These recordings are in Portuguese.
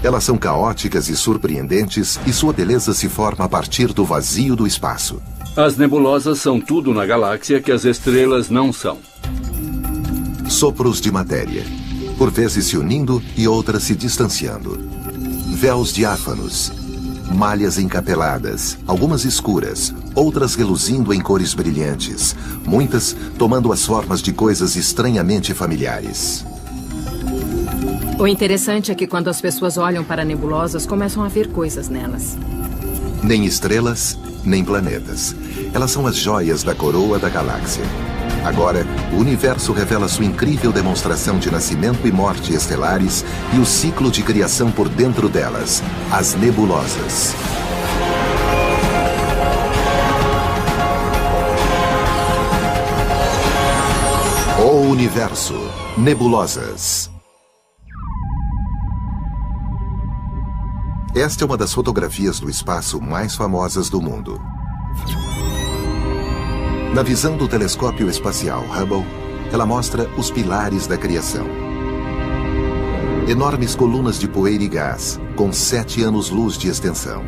Elas são caóticas e surpreendentes e sua beleza se forma a partir do vazio do espaço. As nebulosas são tudo na galáxia que as estrelas não são. Sopros de matéria, por vezes se unindo e outras se distanciando. Véus diáfanos, malhas encapeladas, algumas escuras, outras reluzindo em cores brilhantes, muitas tomando as formas de coisas estranhamente familiares. O interessante é que quando as pessoas olham para nebulosas, começam a ver coisas nelas. Nem estrelas, nem planetas. Elas são as joias da coroa da galáxia. Agora, o universo revela sua incrível demonstração de nascimento e morte estelares e o ciclo de criação por dentro delas, as nebulosas. O universo. Nebulosas. Esta é uma das fotografias do espaço mais famosas do mundo. Na visão do telescópio espacial Hubble, ela mostra os pilares da criação. Enormes colunas de poeira e gás, com 7 anos-luz de extensão.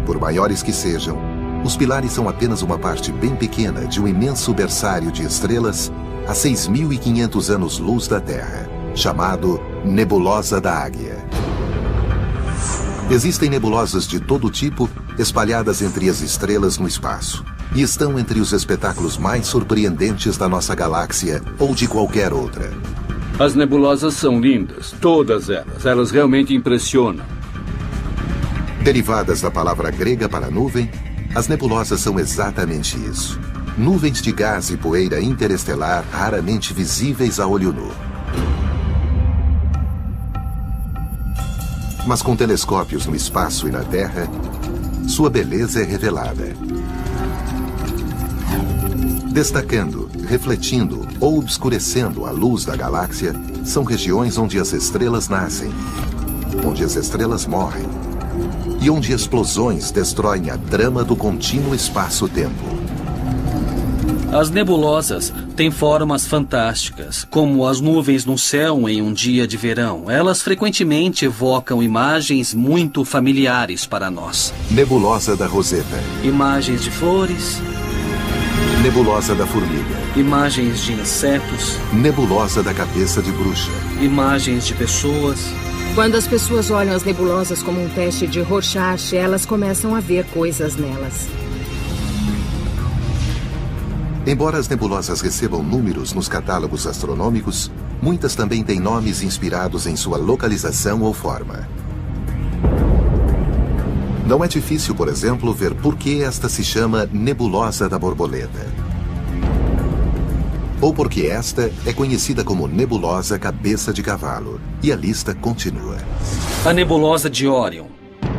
Por maiores que sejam, os pilares são apenas uma parte bem pequena de um imenso berçário de estrelas a 6.500 anos-luz da Terra, chamado Nebulosa da Águia. Existem nebulosas de todo tipo espalhadas entre as estrelas no espaço e estão entre os espetáculos mais surpreendentes da nossa galáxia ou de qualquer outra. As nebulosas são lindas, todas elas. Elas realmente impressionam. Derivadas da palavra grega para nuvem, as nebulosas são exatamente isso. Nuvens de gás e poeira interestelar raramente visíveis a olho nu. Mas com telescópios no espaço e na Terra, sua beleza é revelada. Destacando, refletindo ou obscurecendo a luz da galáxia, são regiões onde as estrelas nascem, onde as estrelas morrem e onde explosões destroem a trama do contínuo espaço-tempo. As nebulosas têm formas fantásticas, como as nuvens no céu em um dia de verão. Elas frequentemente evocam imagens muito familiares para nós. Nebulosa da Roseta. Imagens de flores. Nebulosa da Formiga. Imagens de insetos. Nebulosa da Cabeça de Bruxa. Imagens de pessoas. Quando as pessoas olham as nebulosas como um teste de Rorschach, elas começam a ver coisas nelas. Embora as nebulosas recebam números nos catálogos astronômicos, muitas também têm nomes inspirados em sua localização ou forma. Não é difícil, por exemplo, ver por que esta se chama Nebulosa da Borboleta. Ou porque esta é conhecida como Nebulosa Cabeça de Cavalo. E a lista continua. A Nebulosa de Órion.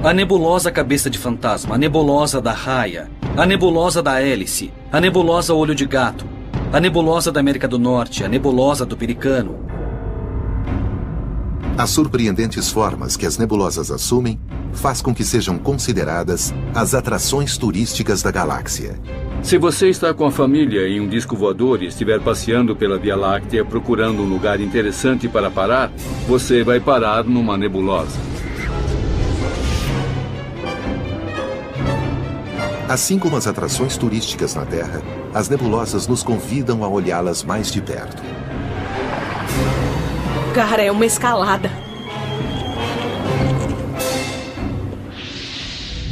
A Nebulosa Cabeça de Fantasma. A Nebulosa da Raia. A Nebulosa da Hélice. A Nebulosa Olho de Gato. A Nebulosa da América do Norte. A Nebulosa do Pelicano. As surpreendentes formas que as nebulosas assumem faz com que sejam consideradas as atrações turísticas da galáxia. Se você está com a família em um disco voador e estiver passeando pela Via Láctea procurando um lugar interessante para parar, você vai parar numa nebulosa. Assim como as atrações turísticas na Terra, as nebulosas nos convidam a olhá-las mais de perto. Cara, é uma escalada.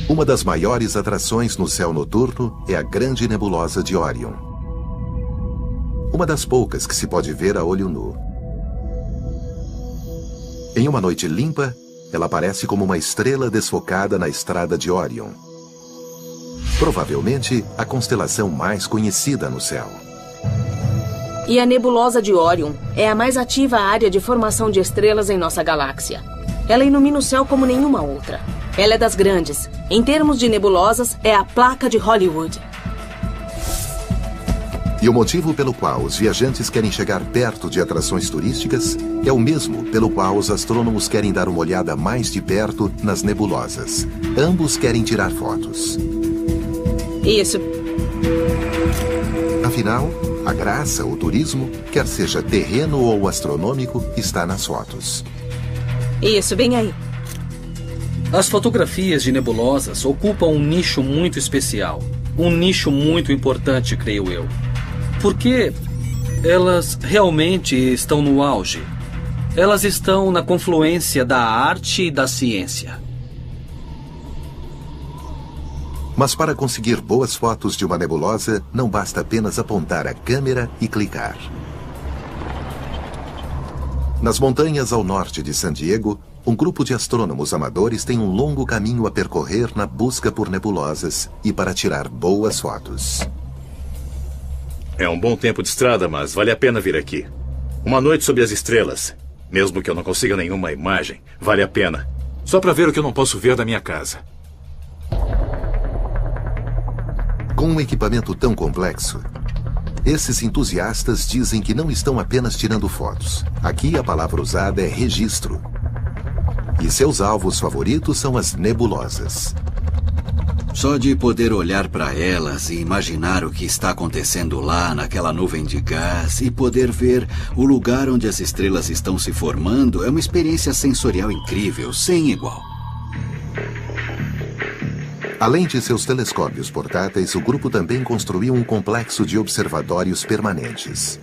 Uma das maiores atrações no céu noturno é a Grande Nebulosa de Órion. Uma das poucas que se pode ver a olho nu. Em uma noite limpa, ela aparece como uma estrela desfocada na estrada de Órion. Provavelmente a constelação mais conhecida no céu. E a Nebulosa de Órion é a mais ativa área de formação de estrelas em nossa galáxia. Ela ilumina o céu como nenhuma outra. Ela é das grandes. Em termos de nebulosas, é a placa de Hollywood. E o motivo pelo qual os viajantes querem chegar perto de atrações turísticas é o mesmo pelo qual os astrônomos querem dar uma olhada mais de perto nas nebulosas. Ambos querem tirar fotos. Isso. Afinal, a graça, o turismo, quer seja terreno ou astronômico, está nas fotos. Isso, bem aí. As fotografias de nebulosas ocupam um nicho muito especial. Um nicho muito importante, creio eu. Porque elas realmente estão no auge. Elas estão na confluência da arte e da ciência. Mas para conseguir boas fotos de uma nebulosa, não basta apenas apontar a câmera e clicar. Nas montanhas ao norte de San Diego, um grupo de astrônomos amadores tem um longo caminho a percorrer na busca por nebulosas e para tirar boas fotos. É um bom tempo de estrada, mas vale a pena vir aqui. Uma noite sob as estrelas. Mesmo que eu não consiga nenhuma imagem, vale a pena. Só para ver o que eu não posso ver da minha casa. Com um equipamento tão complexo, esses entusiastas dizem que não estão apenas tirando fotos. Aqui a palavra usada é registro. E seus alvos favoritos são as nebulosas. Só de poder olhar para elas e imaginar o que está acontecendo lá naquela nuvem de gás e poder ver o lugar onde as estrelas estão se formando é uma experiência sensorial incrível, sem igual. Além de seus telescópios portáteis, o grupo também construiu um complexo de observatórios permanentes.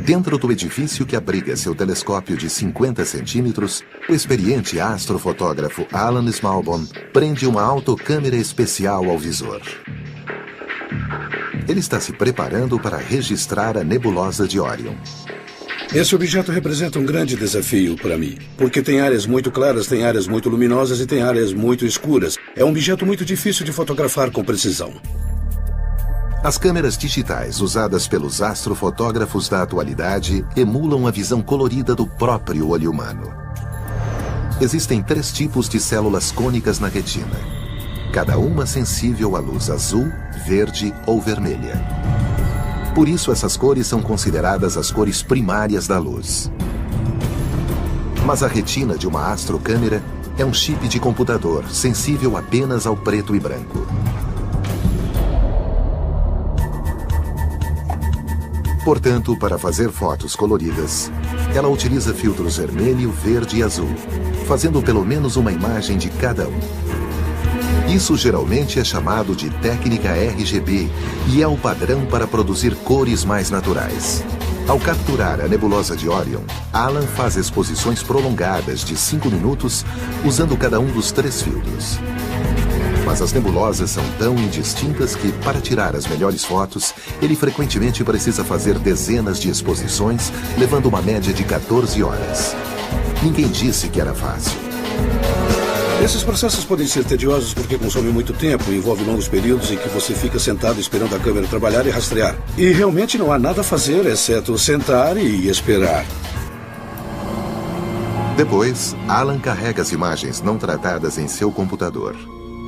Dentro do edifício que abriga seu telescópio de 50 centímetros, o experiente astrofotógrafo Alan Smallbone prende uma autocâmera especial ao visor. Ele está se preparando para registrar a nebulosa de Orion. Esse objeto representa um grande desafio para mim, porque tem áreas muito claras, tem áreas muito luminosas e tem áreas muito escuras. É um objeto muito difícil de fotografar com precisão. As câmeras digitais usadas pelos astrofotógrafos da atualidade emulam a visão colorida do próprio olho humano. Existem 3 tipos de células cônicas na retina, cada uma sensível à luz azul, verde ou vermelha. Por isso, essas cores são consideradas as cores primárias da luz. Mas a retina de uma astrocâmera é um chip de computador sensível apenas ao preto e branco. Portanto, para fazer fotos coloridas, ela utiliza filtros vermelho, verde e azul, fazendo pelo menos uma imagem de cada um. Isso geralmente é chamado de técnica RGB e é o padrão para produzir cores mais naturais. Ao capturar a nebulosa de Orion, Alan faz exposições prolongadas de 5 minutos usando cada um dos 3 filtros. Mas as nebulosas são tão indistintas que, para tirar as melhores fotos, ele frequentemente precisa fazer dezenas de exposições, levando uma média de 14 horas. Ninguém disse que era fácil. Esses processos podem ser tediosos porque consomem muito tempo, envolve longos períodos em que você fica sentado esperando a câmera trabalhar e rastrear. E realmente não há nada a fazer, exceto sentar e esperar. Depois, Alan carrega as imagens não tratadas em seu computador.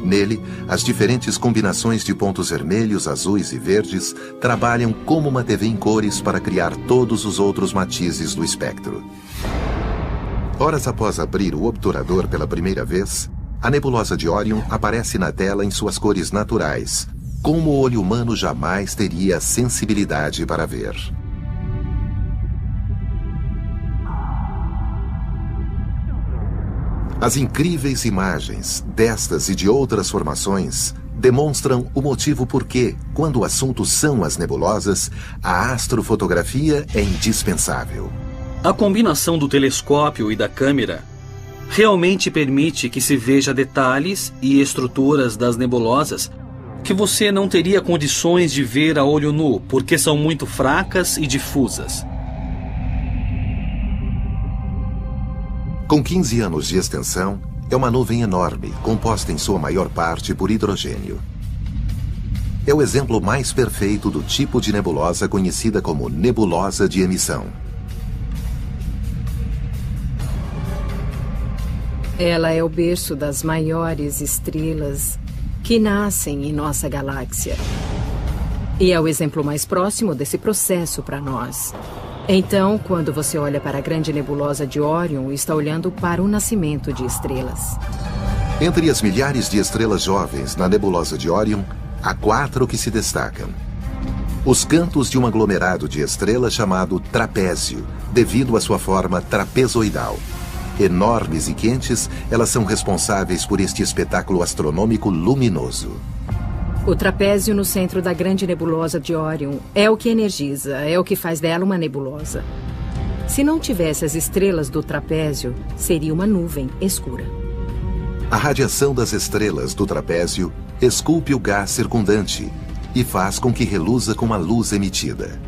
Nele, as diferentes combinações de pontos vermelhos, azuis e verdes trabalham como uma TV em cores para criar todos os outros matizes do espectro. Horas após abrir o obturador pela primeira vez, a nebulosa de Orion aparece na tela em suas cores naturais, como o olho humano jamais teria sensibilidade para ver. As incríveis imagens destas e de outras formações demonstram o motivo por que, quando o assunto são as nebulosas, a astrofotografia é indispensável. A combinação do telescópio e da câmera realmente permite que se veja detalhes e estruturas das nebulosas que você não teria condições de ver a olho nu, porque são muito fracas e difusas. Com 15 anos de extensão, é uma nuvem enorme, composta em sua maior parte por hidrogênio. É o exemplo mais perfeito do tipo de nebulosa conhecida como nebulosa de emissão. Ela é o berço das maiores estrelas que nascem em nossa galáxia. E é o exemplo mais próximo desse processo para nós. Então, quando você olha para a grande nebulosa de Orion, está olhando para o nascimento de estrelas. Entre as milhares de estrelas jovens na nebulosa de Orion, há 4 que se destacam. Os cantos de um aglomerado de estrelas chamado trapézio, devido à sua forma trapezoidal. Enormes e quentes, elas são responsáveis por este espetáculo astronômico luminoso. O trapézio no centro da grande nebulosa de Órion é o que energiza, é o que faz dela uma nebulosa. Se não tivesse as estrelas do trapézio, seria uma nuvem escura. A radiação das estrelas do trapézio esculpe o gás circundante e faz com que reluza com a luz emitida.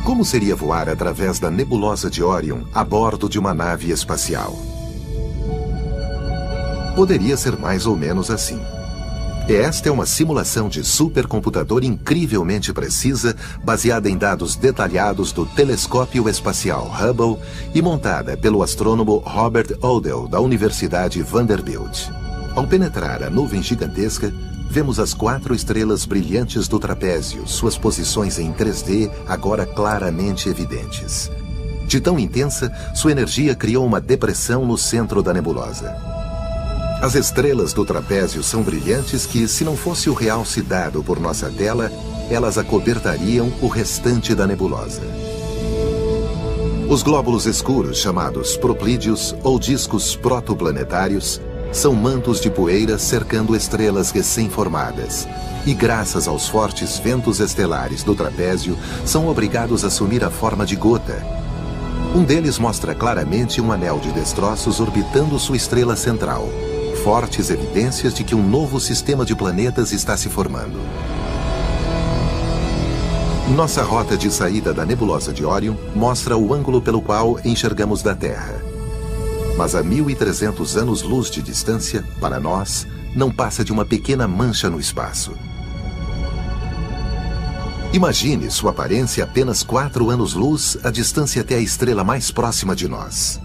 Como seria voar através da nebulosa de Órion a bordo de uma nave espacial? Poderia ser mais ou menos assim. Esta é uma simulação de supercomputador incrivelmente precisa, baseada em dados detalhados do telescópio espacial Hubble e montada pelo astrônomo Robert Odell, da Universidade Vanderbilt. Ao penetrar a nuvem gigantesca, vemos as 4 estrelas brilhantes do trapézio, suas posições em 3D agora claramente evidentes. De tão intensa, sua energia criou uma depressão no centro da nebulosa. As estrelas do trapézio são brilhantes que, se não fosse o realce dado por nossa tela, elas acobertariam o restante da nebulosa. Os glóbulos escuros, chamados proplídeos ou discos protoplanetários, são mantos de poeira cercando estrelas recém-formadas. E graças aos fortes ventos estelares do trapézio, são obrigados a assumir a forma de gota. Um deles mostra claramente um anel de destroços orbitando sua estrela central. Fortes evidências de que um novo sistema de planetas está se formando. Nossa rota de saída da nebulosa de Órion mostra o ângulo pelo qual enxergamos da Terra. Mas a 1.300 anos-luz de distância, para nós, não passa de uma pequena mancha no espaço. Imagine sua aparência apenas 4 anos-luz a distância até a estrela mais próxima de nós.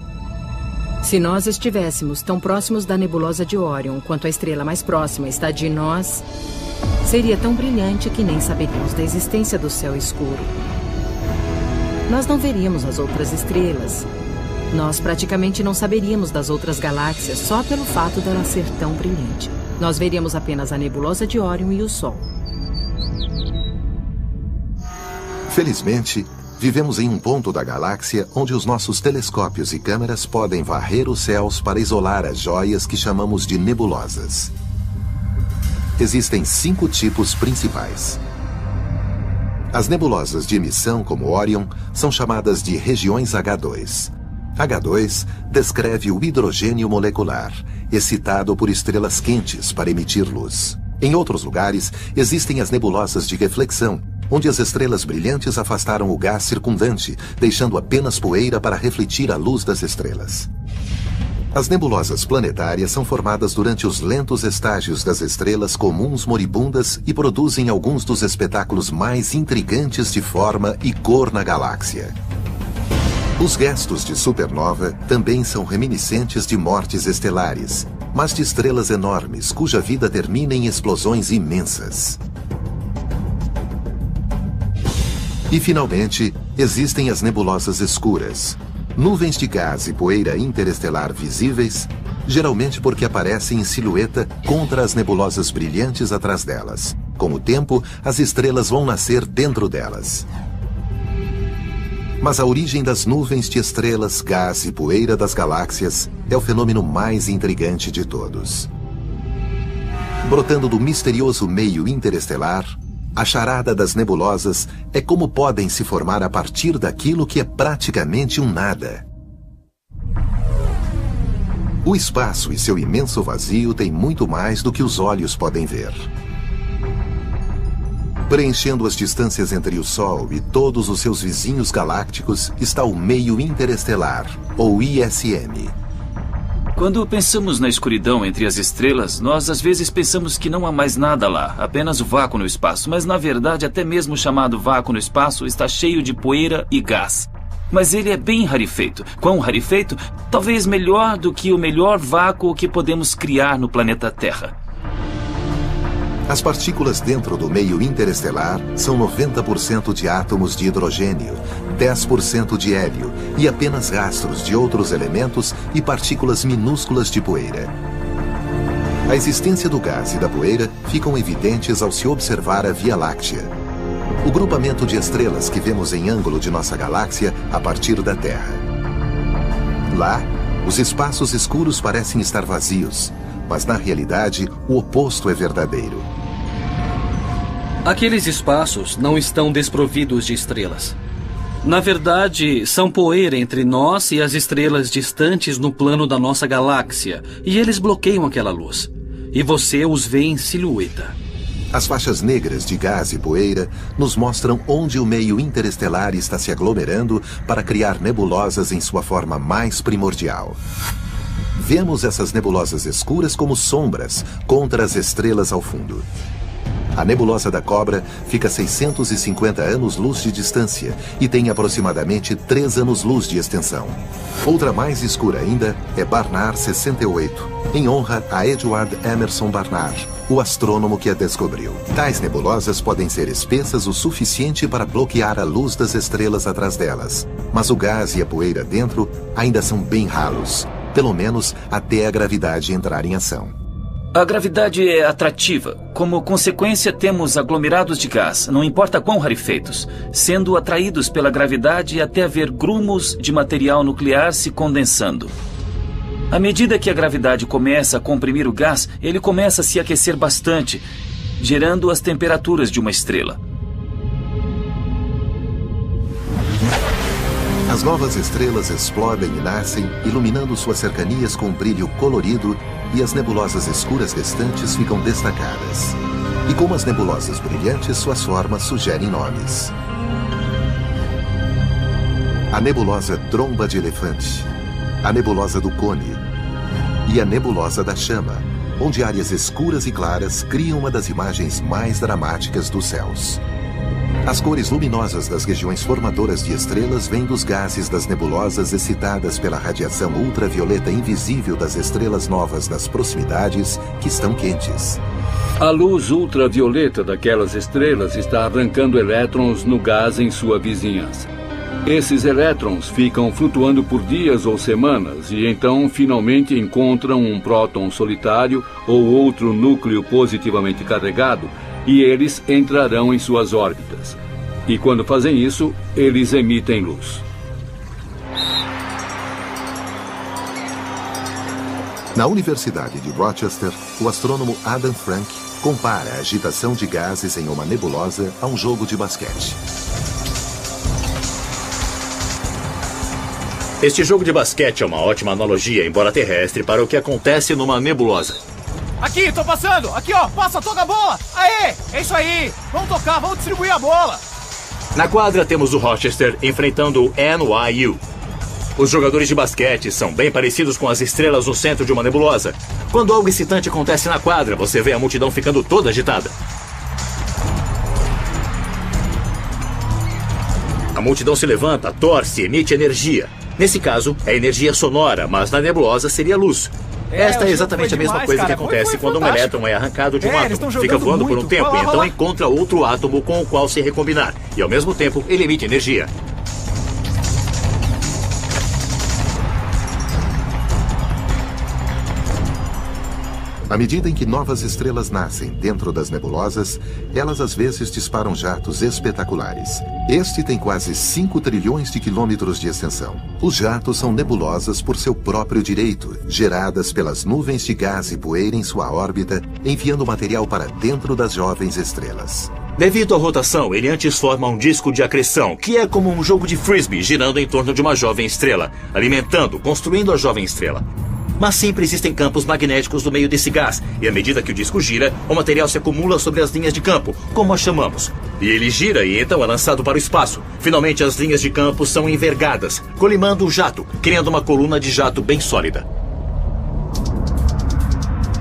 Se nós estivéssemos tão próximos da nebulosa de Órion quanto a estrela mais próxima está de nós, seria tão brilhante que nem saberíamos da existência do céu escuro. Nós não veríamos as outras estrelas. Nós praticamente não saberíamos das outras galáxias só pelo fato dela ser tão brilhante. Nós veríamos apenas a nebulosa de Órion e o Sol. Felizmente, vivemos em um ponto da galáxia onde os nossos telescópios e câmeras podem varrer os céus para isolar as joias que chamamos de nebulosas. Existem 5 tipos principais. As nebulosas de emissão, como Órion, são chamadas de regiões H2. H2 descreve o hidrogênio molecular, excitado por estrelas quentes para emitir luz. Em outros lugares, existem as nebulosas de reflexão, onde as estrelas brilhantes afastaram o gás circundante, deixando apenas poeira para refletir a luz das estrelas. As nebulosas planetárias são formadas durante os lentos estágios das estrelas comuns moribundas e produzem alguns dos espetáculos mais intrigantes de forma e cor na galáxia. Os restos de supernova também são reminiscentes de mortes estelares, mas de estrelas enormes cuja vida termina em explosões imensas. E, finalmente, existem as nebulosas escuras, nuvens de gás e poeira interestelar visíveis, geralmente porque aparecem em silhueta contra as nebulosas brilhantes atrás delas. Com o tempo, as estrelas vão nascer dentro delas. Mas a origem das nuvens de estrelas, gás e poeira das galáxias é o fenômeno mais intrigante de todos. Brotando do misterioso meio interestelar, a charada das nebulosas é como podem se formar a partir daquilo que é praticamente um nada. O espaço e seu imenso vazio têm muito mais do que os olhos podem ver. Preenchendo as distâncias entre o Sol e todos os seus vizinhos galácticos está o meio interestelar, ou ISM. Quando pensamos na escuridão entre as estrelas, nós às vezes pensamos que não há mais nada lá, apenas o vácuo no espaço. Mas na verdade, até mesmo o chamado vácuo no espaço está cheio de poeira e gás. Mas ele é bem rarefeito. Quão rarefeito? Talvez melhor do que o melhor vácuo que podemos criar no planeta Terra. As partículas dentro do meio interestelar são 90% de átomos de hidrogênio, 10% de hélio e apenas rastros de outros elementos e partículas minúsculas de poeira. A existência do gás e da poeira ficam evidentes ao se observar a Via Láctea, o grupamento de estrelas que vemos em ângulo de nossa galáxia a partir da Terra. Lá, os espaços escuros parecem estar vazios, mas na realidade o oposto é verdadeiro. Aqueles espaços não estão desprovidos de estrelas. Na verdade, são poeira entre nós e as estrelas distantes no plano da nossa galáxia, e eles bloqueiam aquela luz. E você os vê em silhueta. As faixas negras de gás e poeira nos mostram onde o meio interestelar está se aglomerando para criar nebulosas em sua forma mais primordial. Vemos essas nebulosas escuras como sombras contra as estrelas ao fundo. A nebulosa da Cobra fica a 650 anos-luz de distância e tem aproximadamente 3 anos-luz de extensão. Outra mais escura ainda é Barnard 68, em honra a Edward Emerson Barnard, o astrônomo que a descobriu. Tais nebulosas podem ser espessas o suficiente para bloquear a luz das estrelas atrás delas, mas o gás e a poeira dentro ainda são bem ralos, pelo menos até a gravidade entrar em ação. A gravidade é atrativa. Como consequência, temos aglomerados de gás, não importa quão rarefeitos, sendo atraídos pela gravidade até haver grumos de material nuclear se condensando. À medida que a gravidade começa a comprimir o gás, ele começa a se aquecer bastante, gerando as temperaturas de uma estrela. As novas estrelas explodem e nascem, iluminando suas cercanias com um brilho colorido, e as nebulosas escuras restantes ficam destacadas. E como as nebulosas brilhantes, suas formas sugerem nomes. A nebulosa Tromba de Elefante, a nebulosa do Cone e a nebulosa da Chama, onde áreas escuras e claras criam uma das imagens mais dramáticas dos céus. As cores luminosas das regiões formadoras de estrelas vêm dos gases das nebulosas excitadas pela radiação ultravioleta invisível das estrelas novas das proximidades que estão quentes. A luz ultravioleta daquelas estrelas está arrancando elétrons no gás em sua vizinhança. Esses elétrons ficam flutuando por dias ou semanas e então finalmente encontram um próton solitário ou outro núcleo positivamente carregado, e eles entrarão em suas órbitas. E quando fazem isso, eles emitem luz. Na Universidade de Rochester, o astrônomo Adam Frank compara a agitação de gases em uma nebulosa a um jogo de basquete. Este jogo de basquete é uma ótima analogia, embora terrestre, para o que acontece numa nebulosa. Aqui, tô passando! Aqui, ó! Passa, toca a bola! Aê! É isso aí! Vamos tocar, vamos distribuir a bola! Na quadra temos o Rochester enfrentando o NYU. Os jogadores de basquete são bem parecidos com as estrelas no centro de uma nebulosa. Quando algo excitante acontece na quadra, você vê a multidão ficando toda agitada. A multidão se levanta, torce, emite energia. Nesse caso, é energia sonora, mas na nebulosa seria luz. Esta é exatamente a mesma coisa que acontece quando um elétron é arrancado de um átomo. Fica voando por um tempo e então encontra outro átomo com o qual se recombinar. E ao mesmo tempo, ele emite energia. À medida em que novas estrelas nascem dentro das nebulosas, elas às vezes disparam jatos espetaculares. Este tem quase 5 trilhões de quilômetros de extensão. Os jatos são nebulosas por seu próprio direito, geradas pelas nuvens de gás e poeira em sua órbita, enviando material para dentro das jovens estrelas. Devido à rotação, ele antes forma um disco de acreção, que é como um jogo de frisbee girando em torno de uma jovem estrela, alimentando, construindo a jovem estrela. Mas sempre existem campos magnéticos no meio desse gás, e à medida que o disco gira, o material se acumula sobre as linhas de campo, como as chamamos. E ele gira e então é lançado para o espaço. Finalmente as linhas de campo são envergadas, colimando o jato, criando uma coluna de jato bem sólida.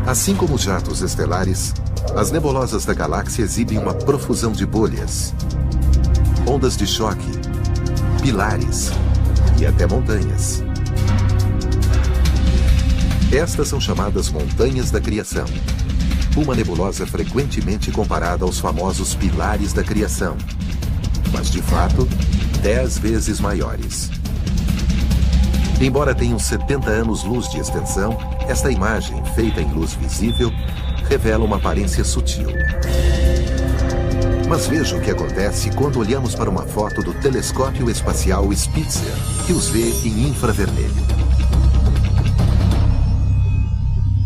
Assim como os jatos estelares, as nebulosas da galáxia exibem uma profusão de bolhas, ondas de choque, pilares e até montanhas. Estas são chamadas montanhas da criação. Uma nebulosa frequentemente comparada aos famosos pilares da criação, mas de fato, 10 vezes maiores. Embora tenham 70 anos-luz de extensão, esta imagem, feita em luz visível, revela uma aparência sutil. Mas veja o que acontece quando olhamos para uma foto do telescópio espacial Spitzer, que os vê em infravermelho.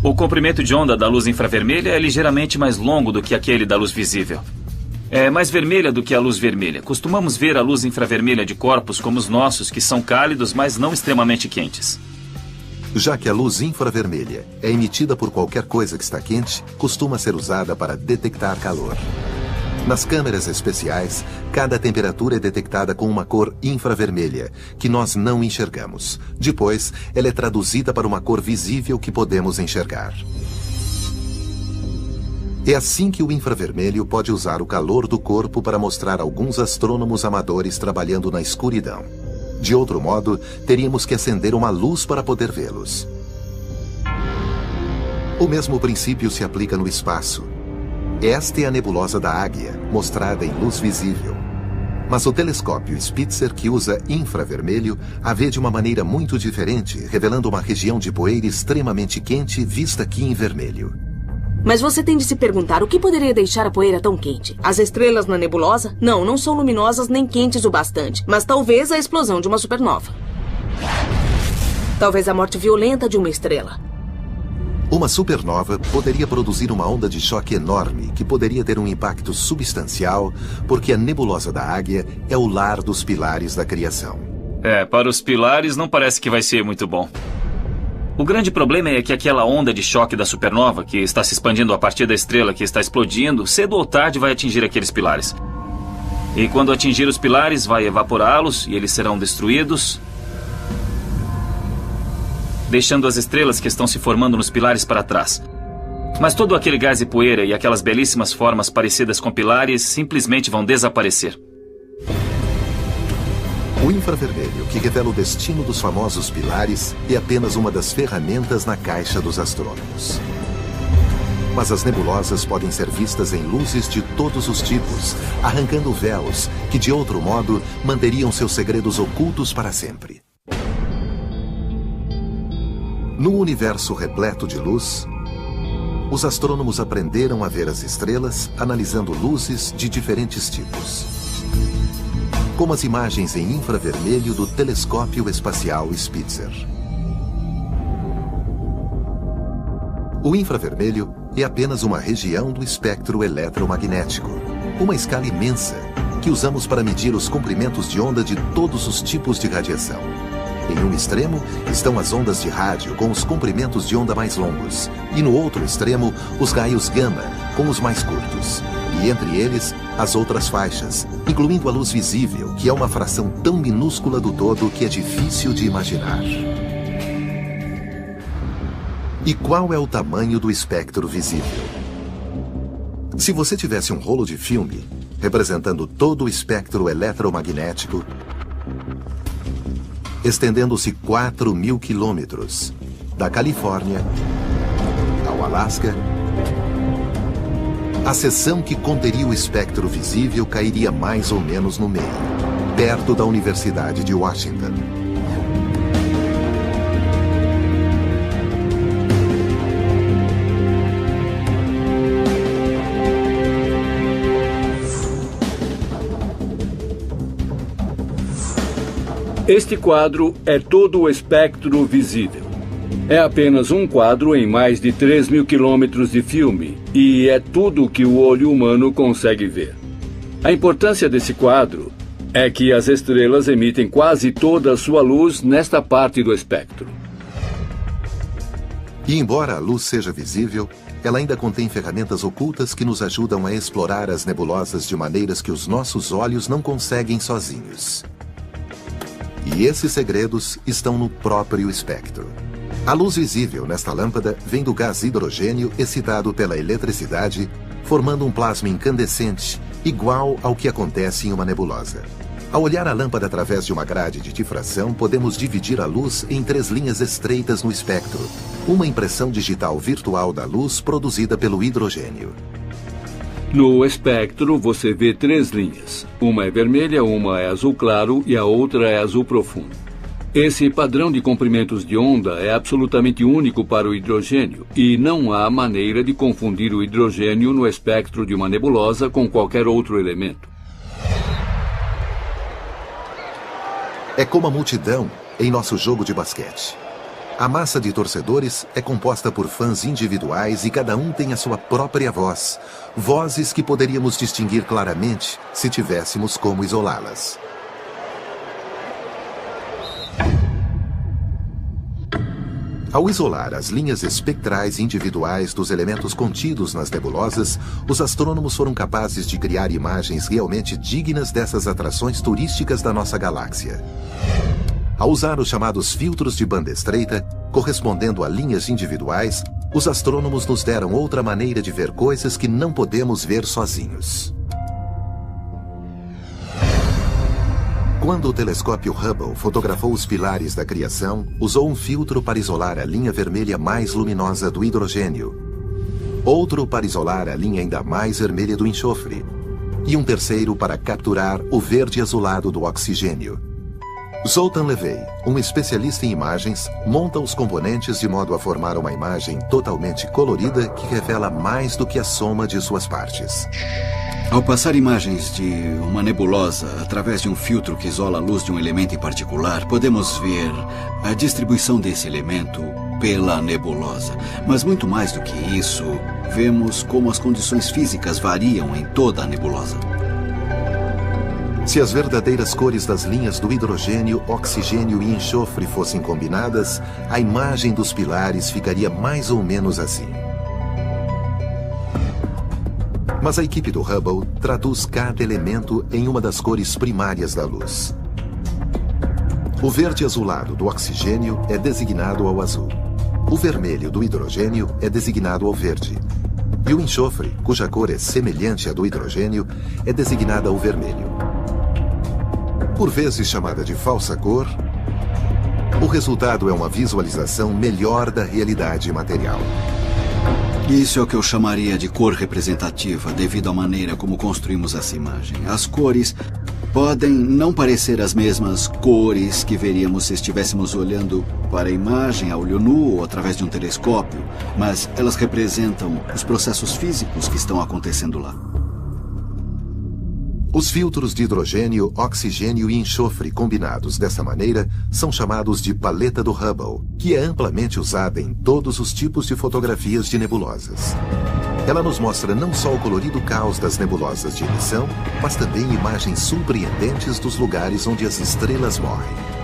O comprimento de onda da luz infravermelha é ligeiramente mais longo do que aquele da luz visível. É mais vermelha do que a luz vermelha. Costumamos ver a luz infravermelha de corpos como os nossos, que são cálidos, mas não extremamente quentes. Já que a luz infravermelha é emitida por qualquer coisa que está quente, costuma ser usada para detectar calor. Nas câmeras especiais, cada temperatura é detectada com uma cor infravermelha, que nós não enxergamos. Depois, ela é traduzida para uma cor visível que podemos enxergar. É assim que o infravermelho pode usar o calor do corpo para mostrar alguns astrônomos amadores trabalhando na escuridão. De outro modo, teríamos que acender uma luz para poder vê-los. O mesmo princípio se aplica no espaço. Esta é a nebulosa da Águia, mostrada em luz visível. Mas o telescópio Spitzer, que usa infravermelho, a vê de uma maneira muito diferente, revelando uma região de poeira extremamente quente vista aqui em vermelho. Mas você tem de se perguntar o que poderia deixar a poeira tão quente? As estrelas na nebulosa? Não são luminosas nem quentes o bastante, mas talvez a explosão de uma supernova. Talvez a morte violenta de uma estrela. Uma supernova poderia produzir uma onda de choque enorme que poderia ter um impacto substancial, porque a nebulosa da Águia é o lar dos pilares da criação. Para os pilares não parece que vai ser muito bom. O grande problema é que aquela onda de choque da supernova, que está se expandindo a partir da estrela que está explodindo, cedo ou tarde vai atingir aqueles pilares. E quando atingir os pilares, vai evaporá-los e eles serão destruídos, deixando as estrelas que estão se formando nos pilares para trás. Mas todo aquele gás e poeira e aquelas belíssimas formas parecidas com pilares simplesmente vão desaparecer. O infravermelho, que revela o destino dos famosos pilares, é apenas uma das ferramentas na caixa dos astrônomos. Mas as nebulosas podem ser vistas em luzes de todos os tipos, arrancando véus que, de outro modo, manteriam seus segredos ocultos para sempre. No universo repleto de luz, os astrônomos aprenderam a ver as estrelas analisando luzes de diferentes tipos, como as imagens em infravermelho do telescópio espacial Spitzer. O infravermelho é apenas uma região do espectro eletromagnético, uma escala imensa que usamos para medir os comprimentos de onda de todos os tipos de radiação. Em um extremo estão as ondas de rádio com os comprimentos de onda mais longos, e no outro extremo os raios gama com os mais curtos, e entre eles as outras faixas, incluindo a luz visível, que é uma fração tão minúscula do todo que é difícil de imaginar. E qual é o tamanho do espectro visível? Se você tivesse um rolo de filme representando todo o espectro eletromagnético, estendendo-se 4.000 quilômetros, da Califórnia ao Alasca, a seção que conteria o espectro visível cairia mais ou menos no meio, perto da Universidade de Washington. Este quadro é todo o espectro visível. É apenas um quadro em mais de 3.000 quilômetros de filme e é tudo o que o olho humano consegue ver. A importância desse quadro é que as estrelas emitem quase toda a sua luz nesta parte do espectro. E embora a luz seja visível, ela ainda contém ferramentas ocultas que nos ajudam a explorar as nebulosas de maneiras que os nossos olhos não conseguem sozinhos. E esses segredos estão no próprio espectro. A luz visível nesta lâmpada vem do gás hidrogênio excitado pela eletricidade, formando um plasma incandescente, igual ao que acontece em uma nebulosa. Ao olhar a lâmpada através de uma grade de difração, podemos dividir a luz em 3 linhas estreitas no espectro, uma impressão digital virtual da luz produzida pelo hidrogênio. No espectro, você vê 3 linhas. Uma é vermelha, uma é azul claro e a outra é azul profundo. Esse padrão de comprimentos de onda é absolutamente único para o hidrogênio e não há maneira de confundir o hidrogênio no espectro de uma nebulosa com qualquer outro elemento. É como a multidão em nosso jogo de basquete. A massa de torcedores é composta por fãs individuais e cada um tem a sua própria voz. Vozes que poderíamos distinguir claramente se tivéssemos como isolá-las. Ao isolar as linhas espectrais individuais dos elementos contidos nas nebulosas, os astrônomos foram capazes de criar imagens realmente dignas dessas atrações turísticas da nossa galáxia. Ao usar os chamados filtros de banda estreita, correspondendo a linhas individuais, os astrônomos nos deram outra maneira de ver coisas que não podemos ver sozinhos. Quando o telescópio Hubble fotografou os pilares da criação, usou um filtro para isolar a linha vermelha mais luminosa do hidrogênio, outro para isolar a linha ainda mais vermelha do enxofre, e um terceiro para capturar o verde azulado do oxigênio. Zoltan Levey, um especialista em imagens, monta os componentes de modo a formar uma imagem totalmente colorida que revela mais do que a soma de suas partes. Ao passar imagens de uma nebulosa através de um filtro que isola a luz de um elemento em particular, podemos ver a distribuição desse elemento pela nebulosa. Mas muito mais do que isso, vemos como as condições físicas variam em toda a nebulosa. Se as verdadeiras cores das linhas do hidrogênio, oxigênio e enxofre fossem combinadas, a imagem dos pilares ficaria mais ou menos assim. Mas a equipe do Hubble traduz cada elemento em uma das cores primárias da luz. O verde azulado do oxigênio é designado ao azul. O vermelho do hidrogênio é designado ao verde. E o enxofre, cuja cor é semelhante à do hidrogênio, é designada ao vermelho. Por vezes chamada de falsa cor, o resultado é uma visualização melhor da realidade material. Isso é o que eu chamaria de cor representativa, devido à maneira como construímos essa imagem. As cores podem não parecer as mesmas cores que veríamos se estivéssemos olhando para a imagem a olho nu ou através de um telescópio, mas elas representam os processos físicos que estão acontecendo lá. Os filtros de hidrogênio, oxigênio e enxofre combinados dessa maneira são chamados de paleta do Hubble, que é amplamente usada em todos os tipos de fotografias de nebulosas. Ela nos mostra não só o colorido caos das nebulosas de emissão, mas também imagens surpreendentes dos lugares onde as estrelas morrem.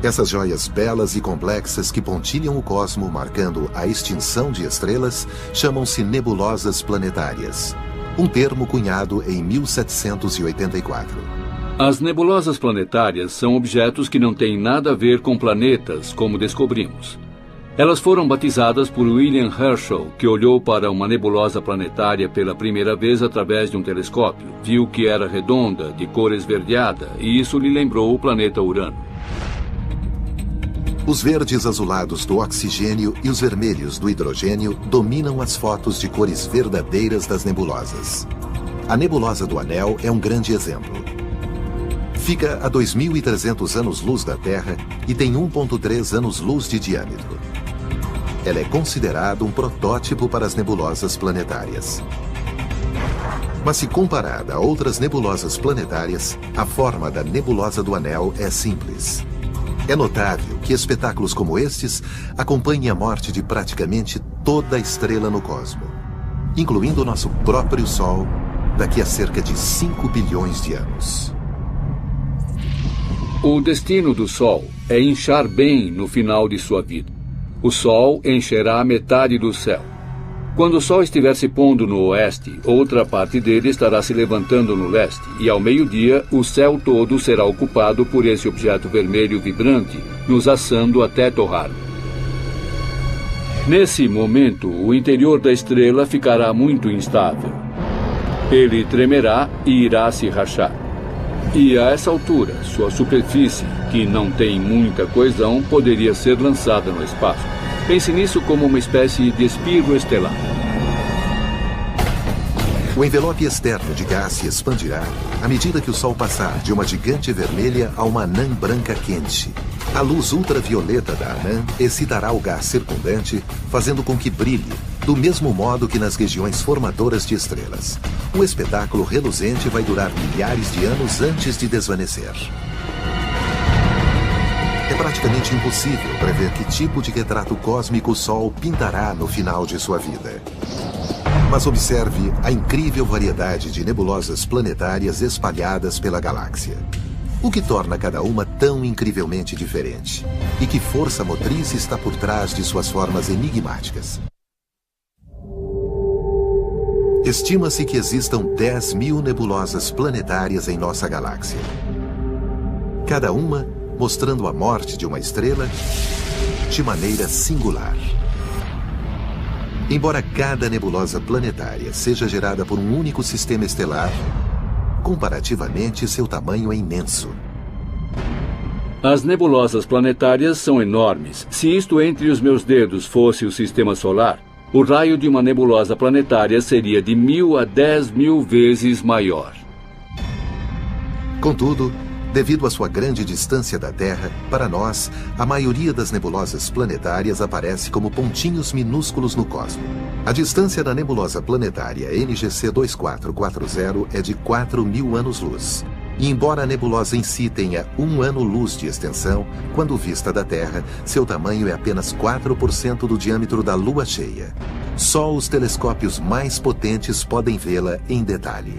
Essas joias belas e complexas que pontilham o cosmo, marcando a extinção de estrelas, chamam-se nebulosas planetárias, um termo cunhado em 1784. As nebulosas planetárias são objetos que não têm nada a ver com planetas, como descobrimos. Elas foram batizadas por William Herschel, que olhou para uma nebulosa planetária pela primeira vez através de um telescópio, viu que era redonda, de cor esverdeada, e isso lhe lembrou o planeta Urano. Os verdes azulados do oxigênio e os vermelhos do hidrogênio dominam as fotos de cores verdadeiras das nebulosas. A nebulosa do Anel é um grande exemplo. Fica a 2.300 anos-luz da Terra e tem 1,3 anos-luz de diâmetro. Ela é considerada um protótipo para as nebulosas planetárias. Mas se comparada a outras nebulosas planetárias, a forma da nebulosa do Anel é simples. É notável que espetáculos como estes acompanhem a morte de praticamente toda a estrela no cosmo, incluindo o nosso próprio Sol, daqui a cerca de 5 bilhões de anos. O destino do Sol é inchar bem no final de sua vida. O Sol encherá metade do céu. Quando o Sol estiver se pondo no oeste, outra parte dele estará se levantando no leste, e ao meio-dia o céu todo será ocupado por esse objeto vermelho vibrante, nos assando até torrar. Nesse momento, o interior da estrela ficará muito instável. Ele tremerá e irá se rachar. E a essa altura, sua superfície, que não tem muita coesão, poderia ser lançada no espaço. Pense nisso como uma espécie de espirro estelar. O envelope externo de gás se expandirá à medida que o Sol passar de uma gigante vermelha a uma anã branca quente. A luz ultravioleta da anã excitará o gás circundante, fazendo com que brilhe, do mesmo modo que nas regiões formadoras de estrelas. O espetáculo reluzente vai durar milhares de anos antes de desvanecer. É praticamente impossível prever que tipo de retrato cósmico o Sol pintará no final de sua vida. Mas observe a incrível variedade de nebulosas planetárias espalhadas pela galáxia. O que torna cada uma tão incrivelmente diferente? E que força motriz está por trás de suas formas enigmáticas? Estima-se que existam 10.000 nebulosas planetárias em nossa galáxia. Cada uma mostrando a morte de uma estrela de maneira singular. Embora cada nebulosa planetária seja gerada por um único sistema estelar, comparativamente seu tamanho é imenso. As nebulosas planetárias são enormes. Se isto entre os meus dedos fosse o sistema solar, o raio de uma nebulosa planetária seria de 1.000 a 10.000 vezes maior. Contudo, devido à sua grande distância da Terra, para nós, a maioria das nebulosas planetárias aparece como pontinhos minúsculos no cosmo. A distância da nebulosa planetária NGC 2440 é de 4.000 anos-luz. E embora a nebulosa em si tenha 1 ano-luz de extensão, quando vista da Terra, seu tamanho é apenas 4% do diâmetro da Lua cheia. Só os telescópios mais potentes podem vê-la em detalhe.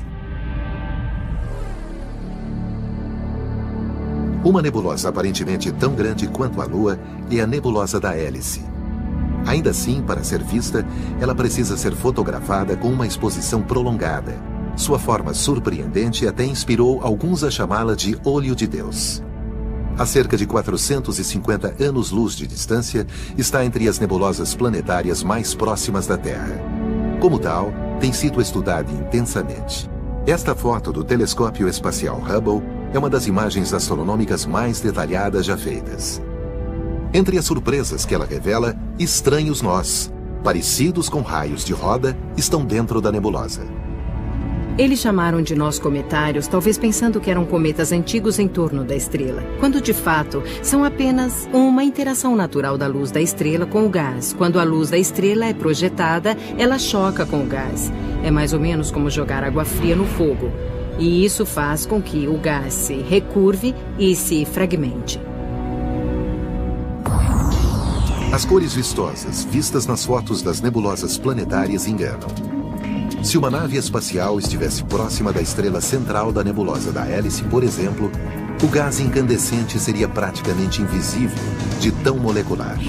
Uma nebulosa aparentemente tão grande quanto a Lua é a nebulosa da Hélice. Ainda assim, para ser vista, ela precisa ser fotografada com uma exposição prolongada. Sua forma surpreendente até inspirou alguns a chamá-la de Olho de Deus. A cerca de 450 anos-luz de distância, está entre as nebulosas planetárias mais próximas da Terra. Como tal, tem sido estudada intensamente. Esta foto do telescópio espacial Hubble é uma das imagens astronômicas mais detalhadas já feitas. Entre as surpresas que ela revela, estranhos nós, parecidos com raios de roda, estão dentro da nebulosa. Eles chamaram de nós cometários, talvez pensando que eram cometas antigos em torno da estrela, quando de fato são apenas uma interação natural da luz da estrela com o gás. Quando a luz da estrela é projetada, ela choca com o gás. É mais ou menos como jogar água fria no fogo. E isso faz com que o gás se recurve e se fragmente. As cores vistosas vistas nas fotos das nebulosas planetárias enganam. Se uma nave espacial estivesse próxima da estrela central da nebulosa da Hélice, por exemplo, o gás incandescente seria praticamente invisível, de tão molecular.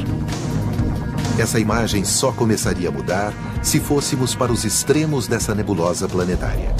Essa imagem só começaria a mudar se fôssemos para os extremos dessa nebulosa planetária.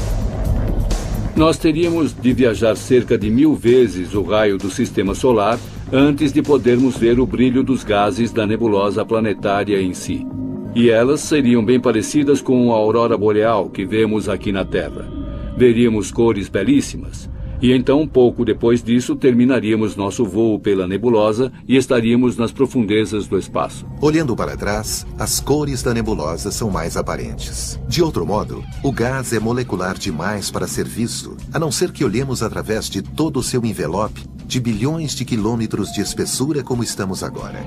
Nós teríamos de viajar cerca de 1000 vezes o raio do sistema solar antes de podermos ver o brilho dos gases da nebulosa planetária em si. E elas seriam bem parecidas com a aurora boreal que vemos aqui na Terra. Veríamos cores belíssimas. E então, pouco depois disso, terminaríamos nosso voo pela nebulosa e estaríamos nas profundezas do espaço. Olhando para trás, as cores da nebulosa são mais aparentes. De outro modo, o gás é molecular demais para ser visto, a não ser que olhemos através de todo o seu envelope de bilhões de quilômetros de espessura como estamos agora.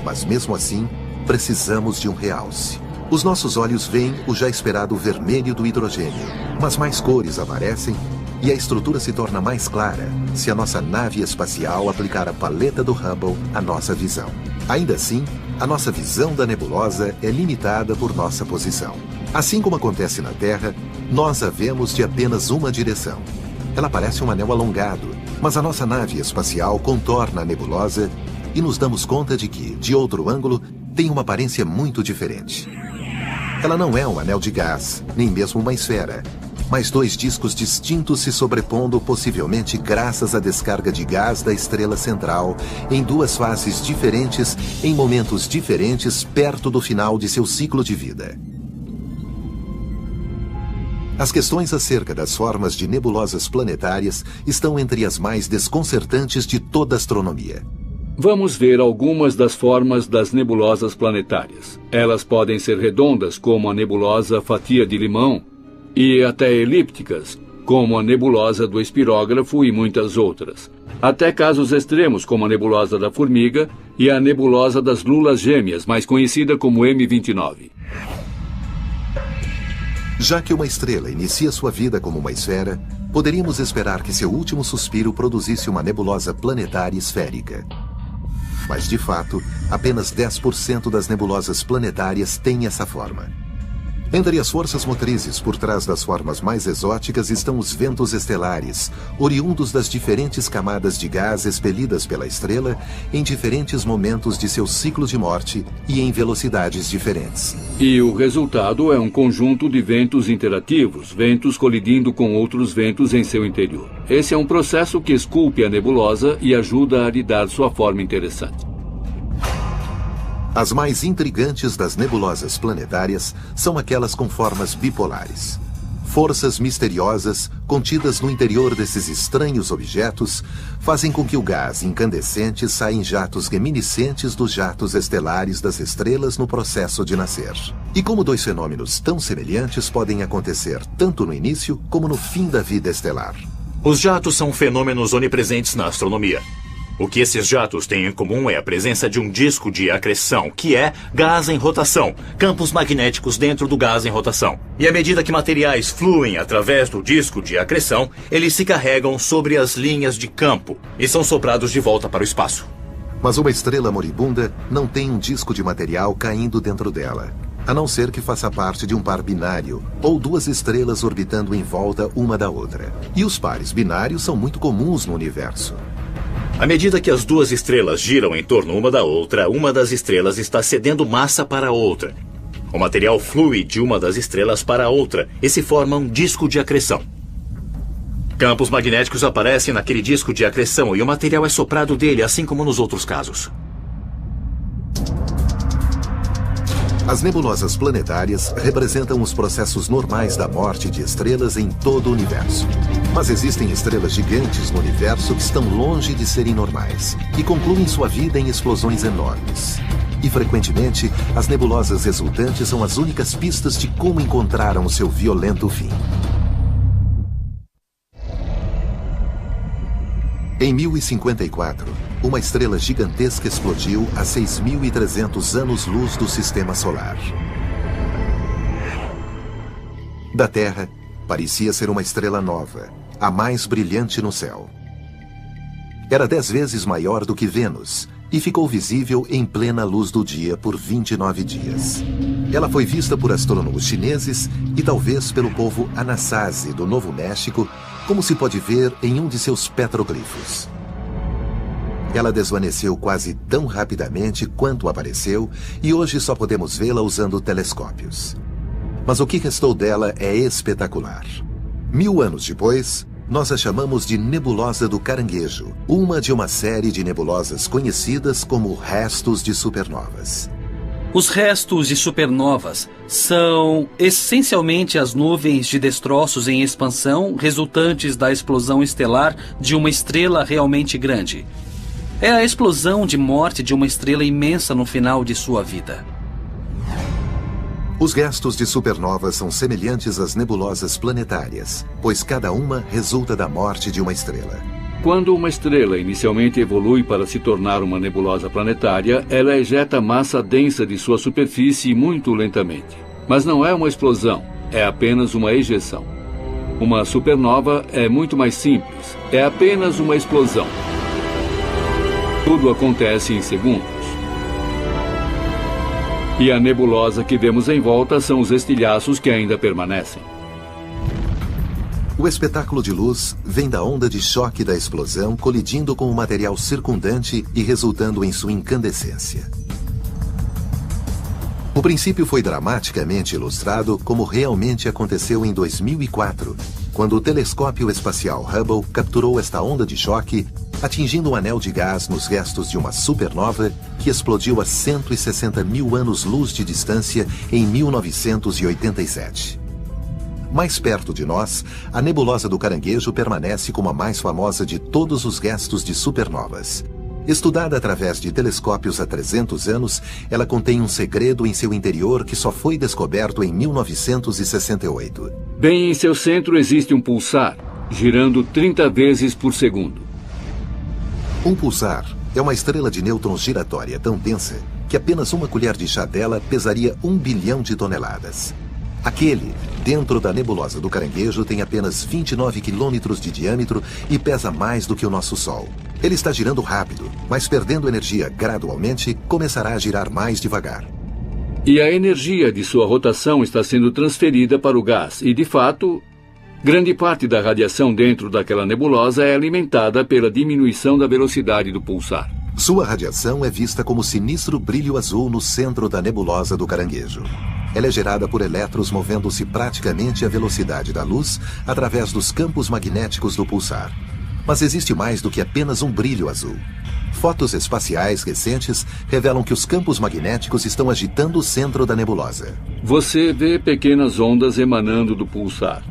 Mas mesmo assim, precisamos de um realce. Os nossos olhos veem o já esperado vermelho do hidrogênio, mas mais cores aparecem e a estrutura se torna mais clara se a nossa nave espacial aplicar a paleta do Hubble à nossa visão. Ainda assim, a nossa visão da nebulosa é limitada por nossa posição. Assim como acontece na Terra, nós a vemos de apenas uma direção. Ela parece um anel alongado, mas a nossa nave espacial contorna a nebulosa e nos damos conta de que, de outro ângulo, tem uma aparência muito diferente. Ela não é um anel de gás, nem mesmo uma esfera, mas dois discos distintos se sobrepondo, possivelmente graças à descarga de gás da estrela central, em duas fases diferentes, em momentos diferentes, perto do final de seu ciclo de vida. As questões acerca das formas de nebulosas planetárias estão entre as mais desconcertantes de toda a astronomia. Vamos ver algumas das formas das nebulosas planetárias. Elas podem ser redondas, como a nebulosa fatia de limão, e até elípticas, como a nebulosa do espirógrafo e muitas outras. Até casos extremos, como a nebulosa da formiga e a nebulosa das lulas gêmeas, mais conhecida como M29. Já que uma estrela inicia sua vida como uma esfera, poderíamos esperar que seu último suspiro produzisse uma nebulosa planetária esférica. Mas, de fato, apenas 10% das nebulosas planetárias têm essa forma. Entre as forças motrizes por trás das formas mais exóticas estão os ventos estelares, oriundos das diferentes camadas de gás expelidas pela estrela em diferentes momentos de seu ciclo de morte e em velocidades diferentes. E o resultado é um conjunto de ventos interativos, ventos colidindo com outros ventos em seu interior. Esse é um processo que esculpe a nebulosa e ajuda a lhe dar sua forma interessante. As mais intrigantes das nebulosas planetárias são aquelas com formas bipolares. Forças misteriosas, contidas no interior desses estranhos objetos, fazem com que o gás incandescente saia em jatos reminiscentes dos jatos estelares das estrelas no processo de nascer. E como dois fenômenos tão semelhantes podem acontecer tanto no início como no fim da vida estelar. Os jatos são fenômenos onipresentes na astronomia. O que esses jatos têm em comum é a presença de um disco de acreção, que é gás em rotação, campos magnéticos dentro do gás em rotação. E à medida que materiais fluem através do disco de acreção, eles se carregam sobre as linhas de campo e são soprados de volta para o espaço. Mas uma estrela moribunda não tem um disco de material caindo dentro dela, a não ser que faça parte de um par binário, ou duas estrelas orbitando em volta uma da outra. E os pares binários são muito comuns no universo. À medida que as duas estrelas giram em torno uma da outra, uma das estrelas está cedendo massa para a outra. O material flui de uma das estrelas para a outra e se forma um disco de acreção. Campos magnéticos aparecem naquele disco de acreção e o material é soprado dele, assim como nos outros casos. As nebulosas planetárias representam os processos normais da morte de estrelas em todo o universo. Mas existem estrelas gigantes no universo que estão longe de serem normais e concluem sua vida em explosões enormes. E, frequentemente, as nebulosas resultantes são as únicas pistas de como encontraram o seu violento fim. Em 1054, uma estrela gigantesca explodiu a 6.300 anos-luz do Sistema Solar. Da Terra, parecia ser uma estrela nova, a mais brilhante no céu. Era 10 vezes maior do que Vênus e ficou visível em plena luz do dia por 29 dias. Ela foi vista por astrônomos chineses e talvez pelo povo Anasazi do Novo México, como se pode ver em um de seus petroglifos. Ela desvaneceu quase tão rapidamente quanto apareceu e hoje só podemos vê-la usando telescópios. Mas o que restou dela é espetacular. 1000 anos depois, nós a chamamos de Nebulosa do Caranguejo, uma de uma série de nebulosas conhecidas como restos de supernovas. Os restos de supernovas são essencialmente as nuvens de destroços em expansão resultantes da explosão estelar de uma estrela realmente grande. É a explosão de morte de uma estrela imensa no final de sua vida. Os restos de supernovas são semelhantes às nebulosas planetárias, pois cada uma resulta da morte de uma estrela. Quando uma estrela inicialmente evolui para se tornar uma nebulosa planetária, ela ejeta massa densa de sua superfície muito lentamente. Mas não é uma explosão, é apenas uma ejeção. Uma supernova é muito mais simples, é apenas uma explosão. Tudo acontece em segundos. E a nebulosa que vemos em volta são os estilhaços que ainda permanecem. O espetáculo de luz vem da onda de choque da explosão colidindo com o material circundante e resultando em sua incandescência. O princípio foi dramaticamente ilustrado como realmente aconteceu em 2004, quando o telescópio espacial Hubble capturou esta onda de choque, atingindo um anel de gás nos restos de uma supernova que explodiu a 160 mil anos-luz de distância em 1987. Mais perto de nós, a nebulosa do Caranguejo permanece como a mais famosa de todos os restos de supernovas. Estudada através de telescópios há 300 anos, ela contém um segredo em seu interior que só foi descoberto em 1968. Bem em seu centro existe um pulsar, girando 30 vezes por segundo. Um pulsar é uma estrela de nêutrons giratória tão densa que apenas uma colher de chá dela pesaria 1 bilhão de toneladas. Aquele, dentro da nebulosa do Caranguejo, tem apenas 29 quilômetros de diâmetro e pesa mais do que o nosso Sol. Ele está girando rápido, mas perdendo energia gradualmente, começará a girar mais devagar. E a energia de sua rotação está sendo transferida para o gás e, de fato, grande parte da radiação dentro daquela nebulosa é alimentada pela diminuição da velocidade do pulsar. Sua radiação é vista como sinistro brilho azul no centro da nebulosa do Caranguejo. Ela é gerada por elétrons movendo-se praticamente à velocidade da luz através dos campos magnéticos do pulsar. Mas existe mais do que apenas um brilho azul. Fotos espaciais recentes revelam que os campos magnéticos estão agitando o centro da nebulosa. Você vê pequenas ondas emanando do pulsar.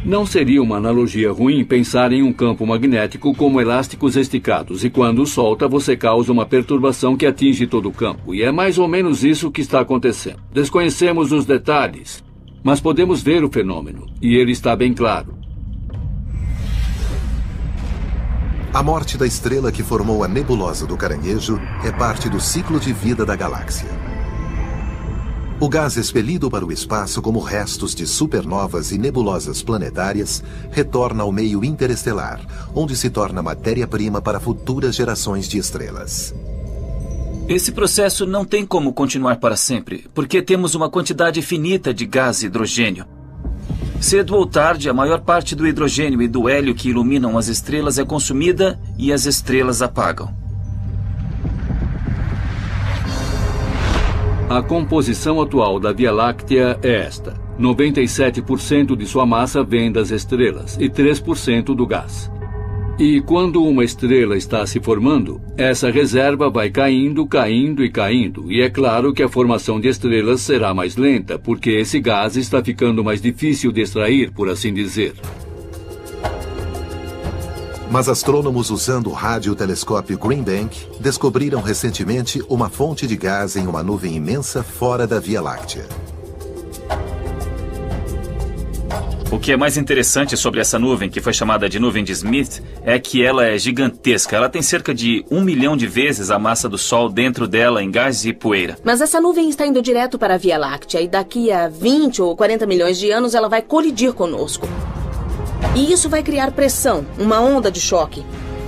Não seria uma analogia ruim pensar em um campo magnético como elásticos esticados, e quando solta, você causa uma perturbação que atinge todo o campo. E é mais ou menos isso que está acontecendo. Desconhecemos os detalhes, mas podemos ver o fenômeno, e ele está bem claro. A morte da estrela que formou a nebulosa do Caranguejo é parte do ciclo de vida da galáxia. O gás expelido para o espaço como restos de supernovas e nebulosas planetárias retorna ao meio interestelar, onde se torna matéria-prima para futuras gerações de estrelas. Esse processo não tem como continuar para sempre, porque temos uma quantidade finita de gás e hidrogênio. Cedo ou tarde, a maior parte do hidrogênio e do hélio que iluminam as estrelas é consumida e as estrelas apagam. A composição atual da Via Láctea é esta. 97% de sua massa vem das estrelas e 3% do gás. E quando uma estrela está se formando, essa reserva vai caindo, caindo e caindo. E é claro que a formação de estrelas será mais lenta, porque esse gás está ficando mais difícil de extrair, por assim dizer. Mas astrônomos usando o radiotelescópio Green Bank descobriram recentemente uma fonte de gás em uma nuvem imensa fora da Via Láctea. O que é mais interessante sobre essa nuvem, que foi chamada de nuvem de Smith, é que ela é gigantesca. Ela tem cerca de 1 milhão de vezes a massa do Sol dentro dela em gás e poeira. Mas essa nuvem está indo direto para a Via Láctea e daqui a 20 ou 40 milhões de anos ela vai colidir conosco. E isso vai criar pressão, uma onda de choque.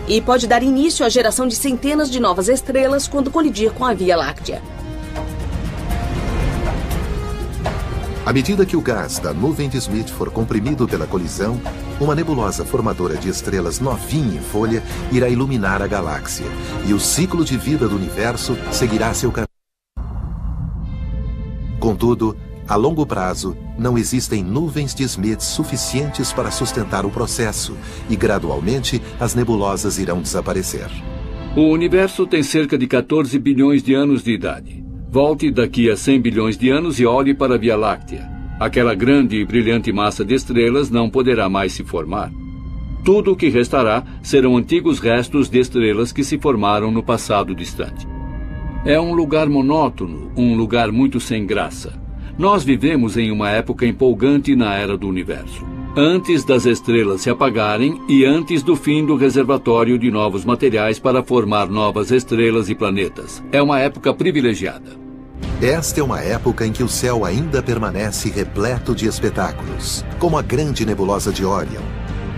E pode dar início à geração de centenas de novas estrelas quando colidir com a Via Láctea. À medida que o gás da nuvem de Smith for comprimido pela colisão, uma nebulosa formadora de estrelas novinha em folha irá iluminar a galáxia. E o ciclo de vida do universo seguirá seu caminho. Contudo, a longo prazo, não existem nuvens de Smith suficientes para sustentar o processo e, gradualmente, as nebulosas irão desaparecer. O universo tem cerca de 14 bilhões de anos de idade. Volte daqui a 100 bilhões de anos e olhe para a Via Láctea. Aquela grande e brilhante massa de estrelas não poderá mais se formar. Tudo o que restará serão antigos restos de estrelas que se formaram no passado distante. É um lugar monótono, um lugar muito sem graça. Nós vivemos em uma época empolgante na era do universo. Antes das estrelas se apagarem e antes do fim do reservatório de novos materiais para formar novas estrelas e planetas. É uma época privilegiada. Esta é uma época em que o céu ainda permanece repleto de espetáculos, como a grande nebulosa de Órion,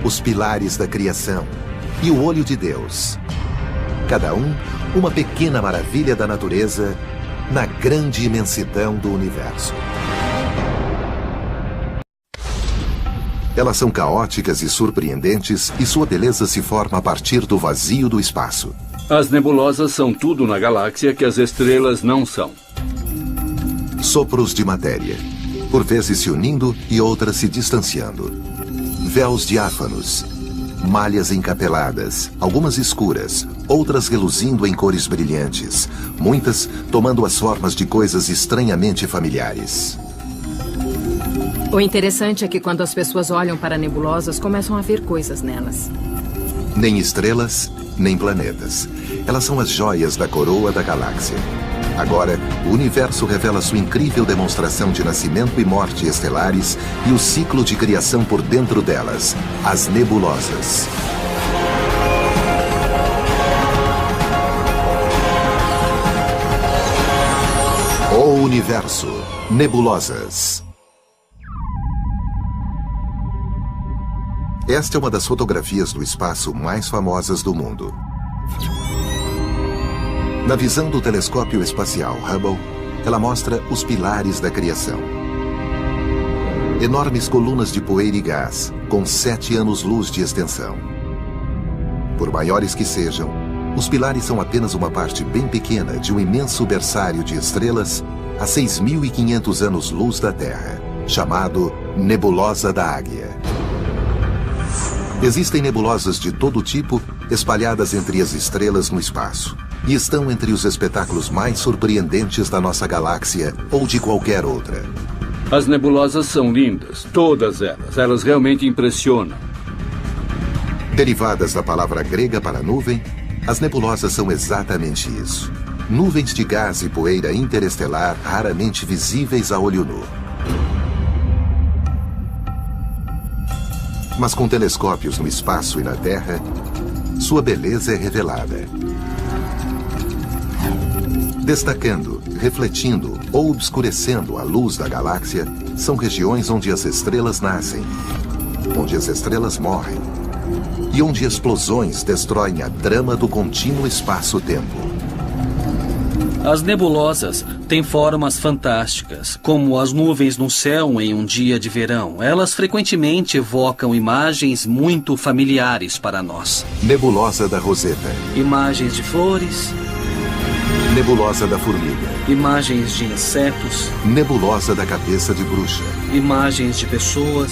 os pilares da criação e o olho de Deus. Cada um, uma pequena maravilha da natureza na grande imensidão do universo. Elas são caóticas e surpreendentes e sua beleza se forma a partir do vazio do espaço. As nebulosas são tudo na galáxia que as estrelas não são. Sopros de matéria, por vezes se unindo e outras se distanciando. Véus diáfanos, malhas encapeladas, algumas escuras, outras reluzindo em cores brilhantes, muitas tomando as formas de coisas estranhamente familiares. O interessante é que quando as pessoas olham para nebulosas, começam a ver coisas nelas. Nem estrelas nem planetas. Elas são as joias da coroa da galáxia. Agora, o universo revela sua incrível demonstração de nascimento e morte estelares e o ciclo de criação por dentro delas, as nebulosas. O universo. Nebulosas. Esta é uma das fotografias do espaço mais famosas do mundo. Na visão do telescópio espacial Hubble, ela mostra os pilares da criação. Enormes colunas de poeira e gás, com 7 anos-luz de extensão. Por maiores que sejam, os pilares são apenas uma parte bem pequena de um imenso berçário de estrelas a 6.500 anos-luz da Terra, chamado Nebulosa da Águia. Existem nebulosas de todo tipo espalhadas entre as estrelas no espaço e estão entre os espetáculos mais surpreendentes da nossa galáxia ou de qualquer outra. As nebulosas são lindas, todas elas. Elas realmente impressionam. Derivadas da palavra grega para nuvem, as nebulosas são exatamente isso. Nuvens de gás e poeira interestelar raramente visíveis a olho nu. Mas com telescópios no espaço e na Terra, sua beleza é revelada. Destacando, refletindo ou obscurecendo a luz da galáxia, são regiões onde as estrelas nascem, onde as estrelas morrem e onde explosões destroem a trama do contínuo espaço-tempo. As nebulosas têm formas fantásticas, como as nuvens no céu em um dia de verão. Elas frequentemente evocam imagens muito familiares para nós. Nebulosa da Roseta. Imagens de flores. Nebulosa da Formiga. Imagens de insetos. Nebulosa da Cabeça de Bruxa. Imagens de pessoas.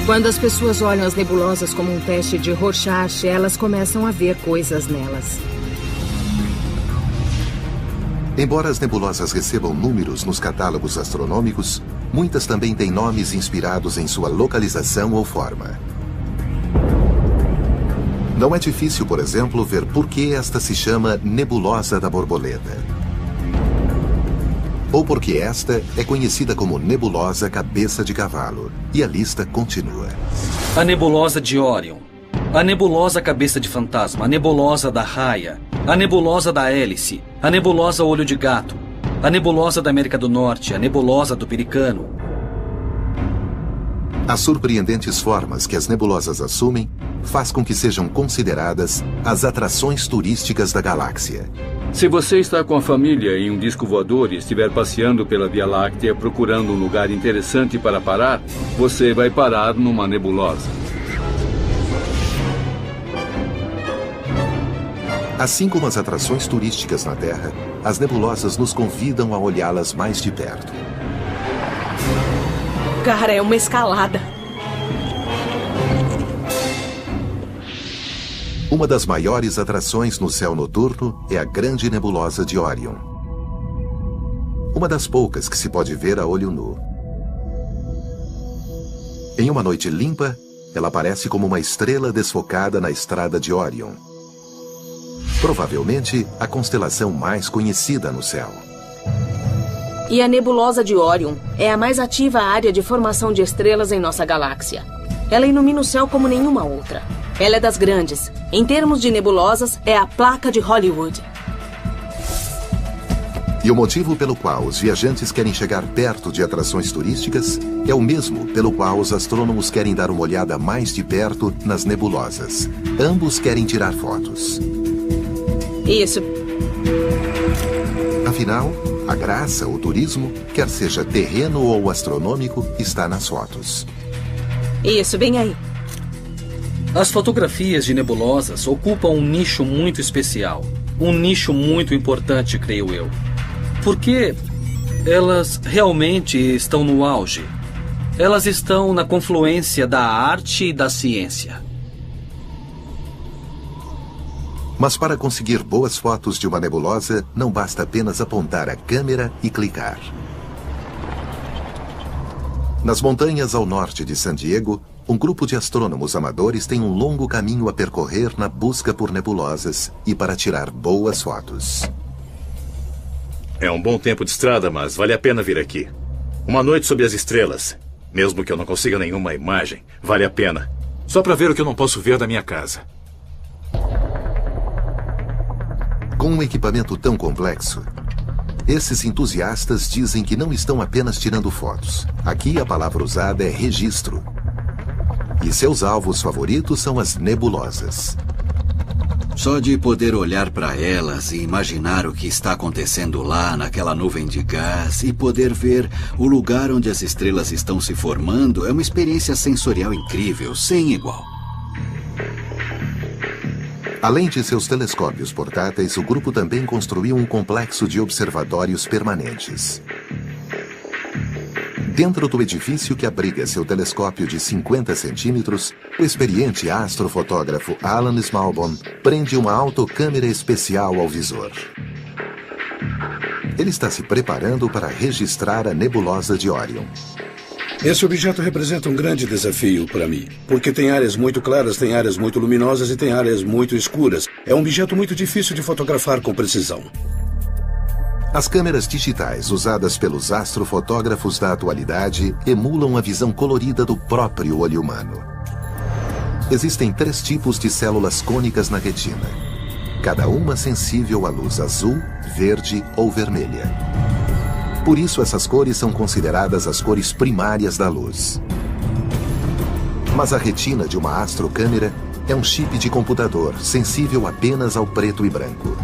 Quando as pessoas olham as nebulosas como um teste de Rorschach, elas começam a ver coisas nelas. Embora as nebulosas recebam números nos catálogos astronômicos, muitas também têm nomes inspirados em sua localização ou forma. Não é difícil, por exemplo, ver por que esta se chama Nebulosa da Borboleta. Ou porque esta é conhecida como Nebulosa Cabeça de Cavalo. E a lista continua. A nebulosa de Órion. A nebulosa Cabeça de Fantasma. A nebulosa da Raia. A nebulosa da Hélice. A nebulosa Olho de Gato. A nebulosa da América do Norte. A nebulosa do Pelicano. As surpreendentes formas que as nebulosas assumem faz com que sejam consideradas as atrações turísticas da galáxia. Se você está com a família em um disco voador e estiver passeando pela Via Láctea procurando um lugar interessante para parar, você vai parar numa nebulosa. Assim como as atrações turísticas na Terra, as nebulosas nos convidam a olhá-las mais de perto. Cara, é uma escalada. Uma das maiores atrações no céu noturno é a Grande Nebulosa de Órion. Uma das poucas que se pode ver a olho nu. Em uma noite limpa, ela aparece como uma estrela desfocada na estrada de Órion. Provavelmente a constelação mais conhecida no céu. E a nebulosa de Órion é a mais ativa área de formação de estrelas em nossa galáxia. Ela ilumina o céu como nenhuma outra. Ela é das grandes. Em termos de nebulosas, é a placa de Hollywood. E o motivo pelo qual os viajantes querem chegar perto de atrações turísticas é o mesmo pelo qual os astrônomos querem dar uma olhada mais de perto nas nebulosas. Ambos querem tirar fotos. Isso. Afinal, a graça, o turismo, quer seja terreno ou astronômico, está nas fotos. Isso, bem aí. As fotografias de nebulosas ocupam um nicho muito especial. Um nicho muito importante, creio eu. Porque elas realmente estão no auge. Elas estão na confluência da arte e da ciência. Mas para conseguir boas fotos de uma nebulosa, não basta apenas apontar a câmera e clicar. Nas montanhas ao norte de San Diego, um grupo de astrônomos amadores tem um longo caminho a percorrer na busca por nebulosas e para tirar boas fotos. É um bom tempo de estrada, mas vale a pena vir aqui. Uma noite sob as estrelas, mesmo que eu não consiga nenhuma imagem, vale a pena. Só para ver o que eu não posso ver da minha casa. Com um equipamento tão complexo, esses entusiastas dizem que não estão apenas tirando fotos. Aqui a palavra usada é registro. E seus alvos favoritos são as nebulosas. Só de poder olhar para elas e imaginar o que está acontecendo lá naquela nuvem de gás e poder ver o lugar onde as estrelas estão se formando é uma experiência sensorial incrível, sem igual. Além de seus telescópios portáteis, o grupo também construiu um complexo de observatórios permanentes. Dentro do edifício que abriga seu telescópio de 50 centímetros, o experiente astrofotógrafo Alan Smallbone prende uma autocâmera especial ao visor. Ele está se preparando para registrar a nebulosa de Orion. Esse objeto representa um grande desafio para mim, porque tem áreas muito claras, tem áreas muito luminosas e tem áreas muito escuras. É um objeto muito difícil de fotografar com precisão. As câmeras digitais usadas pelos astrofotógrafos da atualidade emulam a visão colorida do próprio olho humano. Existem 3 tipos de células cônicas na retina, cada uma sensível à luz azul, verde ou vermelha. Por isso, essas cores são consideradas as cores primárias da luz. Mas a retina de uma astrocâmera é um chip de computador sensível apenas ao preto e branco.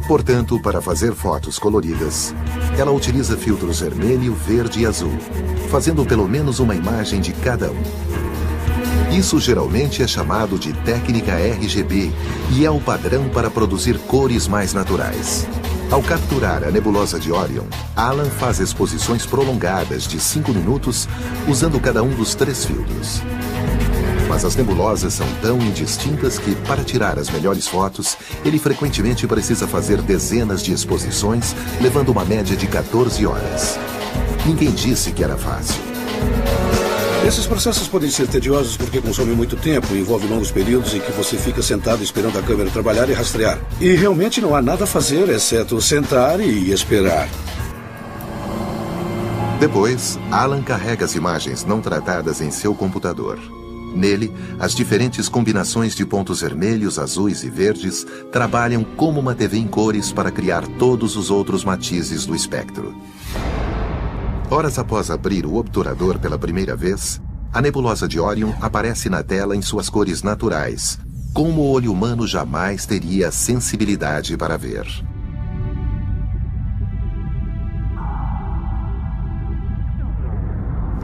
Portanto, para fazer fotos coloridas, ela utiliza filtros vermelho, verde e azul, fazendo pelo menos uma imagem de cada um. Isso geralmente é chamado de técnica RGB e é o padrão para produzir cores mais naturais. Ao capturar a nebulosa de Orion, Alan faz exposições prolongadas de 5 minutos usando cada um dos 3 filtros. Mas as nebulosas são tão indistintas que, para tirar as melhores fotos, ele frequentemente precisa fazer dezenas de exposições, levando uma média de 14 horas. Ninguém disse que era fácil. Esses processos podem ser tediosos porque consomem muito tempo, envolve longos períodos em que você fica sentado esperando a câmera trabalhar e rastrear. E realmente não há nada a fazer, exceto sentar e esperar. Depois, Alan carrega as imagens não tratadas em seu computador. Nele, as diferentes combinações de pontos vermelhos, azuis e verdes trabalham como uma TV em cores para criar todos os outros matizes do espectro. Horas após abrir o obturador pela primeira vez, a nebulosa de Orion aparece na tela em suas cores naturais, como o olho humano jamais teria sensibilidade para ver.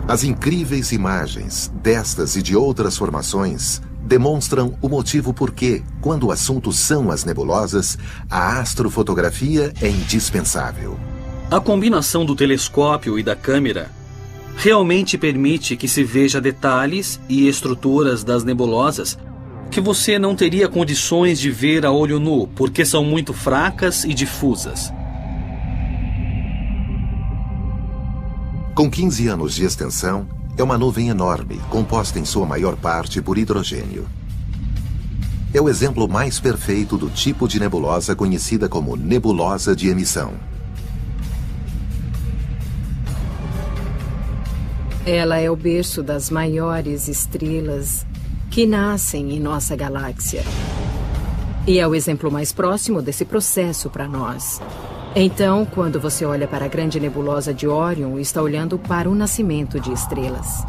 As incríveis imagens destas e de outras formações demonstram o motivo por que, quando o assunto são as nebulosas, a astrofotografia é indispensável. A combinação do telescópio e da câmera realmente permite que se veja detalhes e estruturas das nebulosas que você não teria condições de ver a olho nu, porque são muito fracas e difusas. Com 15 anos de extensão, é uma nuvem enorme, composta em sua maior parte por hidrogênio. É o exemplo mais perfeito do tipo de nebulosa conhecida como nebulosa de emissão. Ela é o berço das maiores estrelas que nascem em nossa galáxia. E é o exemplo mais próximo desse processo para nós. Então, quando você olha para a grande nebulosa de Orion, está olhando para o nascimento de estrelas.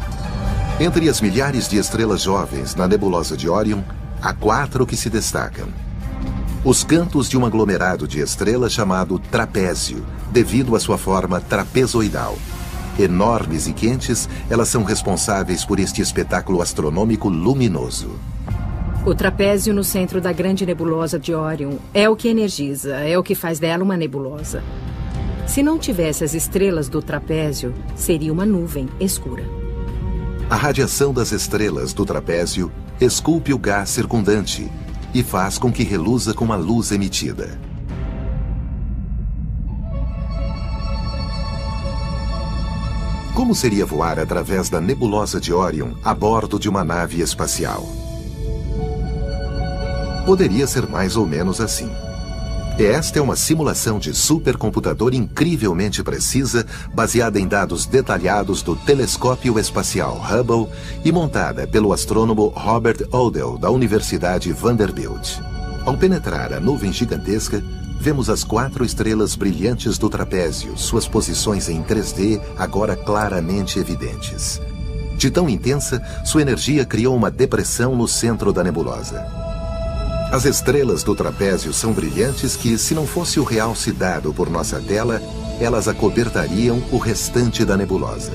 Entre as milhares de estrelas jovens na nebulosa de Orion, há 4 que se destacam. Os cantos de um aglomerado de estrelas chamado trapézio, devido à sua forma trapezoidal. Enormes e quentes, elas são responsáveis por este espetáculo astronômico luminoso. O trapézio no centro da grande nebulosa de Orion é o que energiza, é o que faz dela uma nebulosa. Se não tivesse as estrelas do trapézio, seria uma nuvem escura. A radiação das estrelas do trapézio esculpe o gás circundante e faz com que reluza com a luz emitida. Como seria voar através da nebulosa de Órion a bordo de uma nave espacial? Poderia ser mais ou menos assim. Esta é uma simulação de supercomputador incrivelmente precisa, baseada em dados detalhados do telescópio espacial Hubble e montada pelo astrônomo Robert Odell, da Universidade Vanderbilt. Ao penetrar a nuvem gigantesca, vemos as 4 estrelas brilhantes do trapézio, suas posições em 3D agora claramente evidentes. De tão intensa, sua energia criou uma depressão no centro da nebulosa. As estrelas do trapézio são brilhantes que, se não fosse o realce dado por nossa tela, elas acobertariam o restante da nebulosa.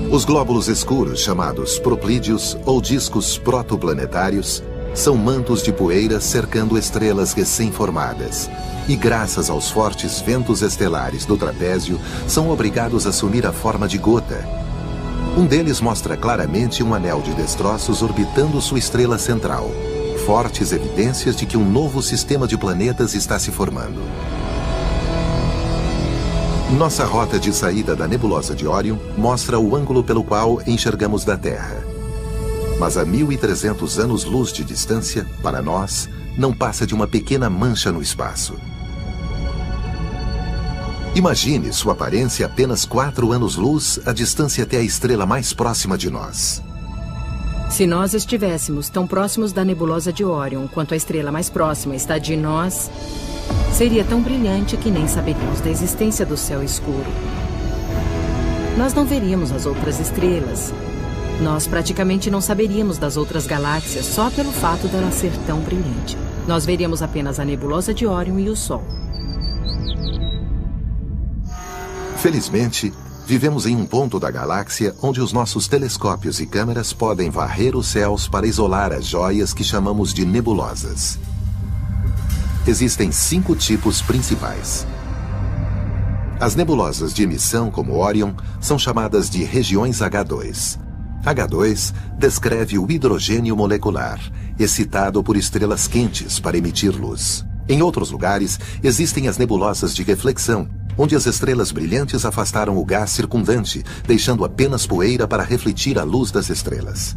Os glóbulos escuros, chamados proplídeos ou discos protoplanetários, são mantos de poeira cercando estrelas recém-formadas, e graças aos fortes ventos estelares do trapézio, são obrigados a assumir a forma de gota. Um deles mostra claramente um anel de destroços orbitando sua estrela central. Fortes evidências de que um novo sistema de planetas está se formando. Nossa rota de saída da nebulosa de Órion mostra o ângulo pelo qual enxergamos da Terra. Mas a 1.300 anos-luz de distância, para nós, não passa de uma pequena mancha no espaço. Imagine sua aparência apenas 4 anos-luz a distância até a estrela mais próxima de nós. Se nós estivéssemos tão próximos da nebulosa de Órion quanto a estrela mais próxima está de nós, seria tão brilhante que nem saberíamos da existência do céu escuro. Nós não veríamos as outras estrelas. Nós praticamente não saberíamos das outras galáxias só pelo fato dela ser tão brilhante. Nós veríamos apenas a nebulosa de Órion e o Sol. Felizmente, vivemos em um ponto da galáxia onde os nossos telescópios e câmeras podem varrer os céus para isolar as joias que chamamos de nebulosas. Existem 5 tipos principais. As nebulosas de emissão, como Órion, são chamadas de regiões H2. H2 descreve o hidrogênio molecular, excitado por estrelas quentes para emitir luz. Em outros lugares, existem as nebulosas de reflexão, onde as estrelas brilhantes afastaram o gás circundante, deixando apenas poeira para refletir a luz das estrelas.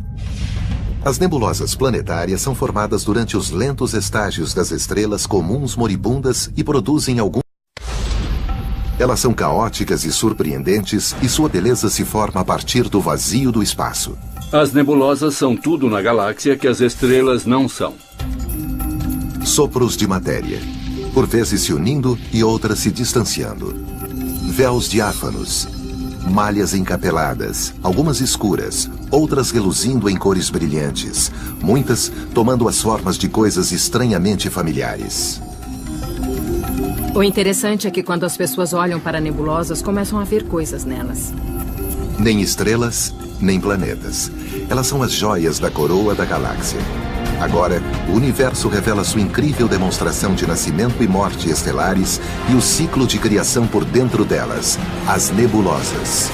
As nebulosas planetárias são formadas durante os lentos estágios das estrelas comuns moribundas e produzem algum. Elas são caóticas e surpreendentes, e sua beleza se forma a partir do vazio do espaço. As nebulosas são tudo na galáxia que as estrelas não são. Sopros de matéria, por vezes se unindo e outras se distanciando. Véus diáfanos, malhas encapeladas, algumas escuras, outras reluzindo em cores brilhantes, muitas tomando as formas de coisas estranhamente familiares. O interessante é que quando as pessoas olham para nebulosas, começam a ver coisas nelas. Nem estrelas, nem planetas. Elas são as joias da coroa da galáxia. Agora, o universo revela sua incrível demonstração de nascimento e morte estelares e o ciclo de criação por dentro delas, as nebulosas.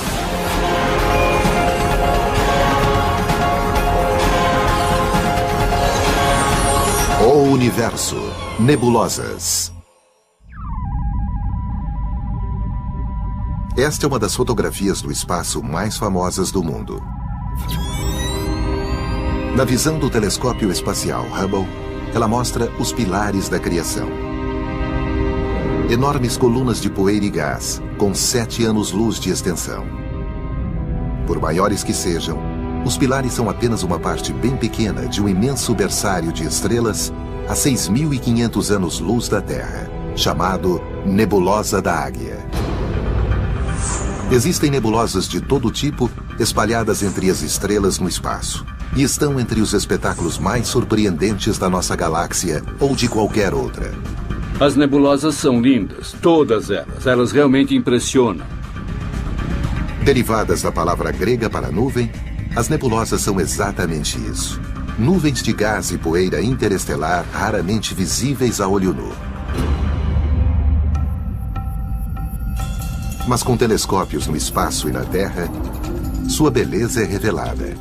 O universo. Nebulosas. Esta é uma das fotografias do espaço mais famosas do mundo. Na visão do telescópio espacial Hubble, ela mostra os pilares da criação. Enormes colunas de poeira e gás, com 7 anos-luz de extensão. Por maiores que sejam, os pilares são apenas uma parte bem pequena de um imenso berçário de estrelas a 6.500 anos-luz da Terra, chamado Nebulosa da Águia. Existem nebulosas de todo tipo espalhadas entre as estrelas no espaço e estão entre os espetáculos mais surpreendentes da nossa galáxia ou de qualquer outra. As nebulosas são lindas, todas elas. Elas realmente impressionam. Derivadas da palavra grega para nuvem, as nebulosas são exatamente isso. Nuvens de gás e poeira interestelar raramente visíveis a olho nu. Mas com telescópios no espaço e na Terra, sua beleza é revelada.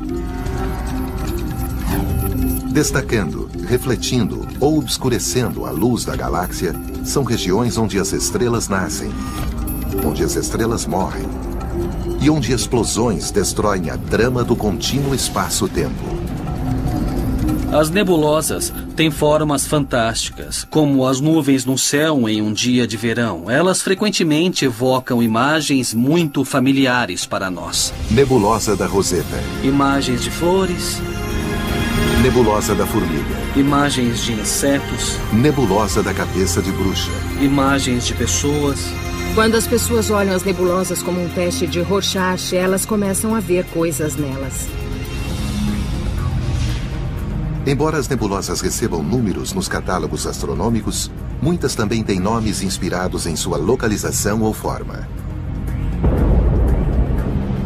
Destacando, refletindo ou obscurecendo a luz da galáxia, são regiões onde as estrelas nascem, onde as estrelas morrem e onde explosões destroem a trama do contínuo espaço-tempo. As nebulosas têm formas fantásticas, como as nuvens no céu em um dia de verão. Elas frequentemente evocam imagens muito familiares para nós. Nebulosa da Roseta. Imagens de flores. Nebulosa da Formiga. Imagens de insetos. Nebulosa da Cabeça de Bruxa. Imagens de pessoas. Quando as pessoas olham as nebulosas como um teste de Rorschach, elas começam a ver coisas nelas. Embora as nebulosas recebam números nos catálogos astronômicos, muitas também têm nomes inspirados em sua localização ou forma.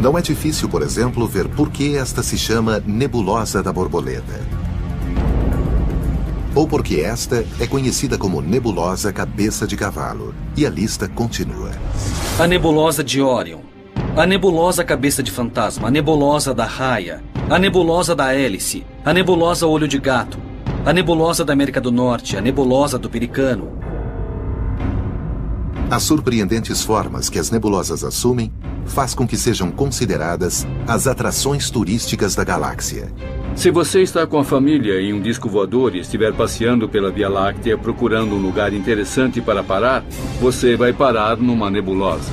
Não é difícil, por exemplo, ver por que esta se chama Nebulosa da Borboleta. Ou porque esta é conhecida como Nebulosa Cabeça de Cavalo. E a lista continua. A nebulosa de Órion. A nebulosa Cabeça de Fantasma. A nebulosa da Raia. A nebulosa da Hélice. A nebulosa Olho de Gato. A nebulosa da América do Norte. A nebulosa do Pelicano. As surpreendentes formas que as nebulosas assumem faz com que sejam consideradas as atrações turísticas da galáxia. Se você está com a família em um disco voador e estiver passeando pela Via Láctea procurando um lugar interessante para parar, você vai parar numa nebulosa.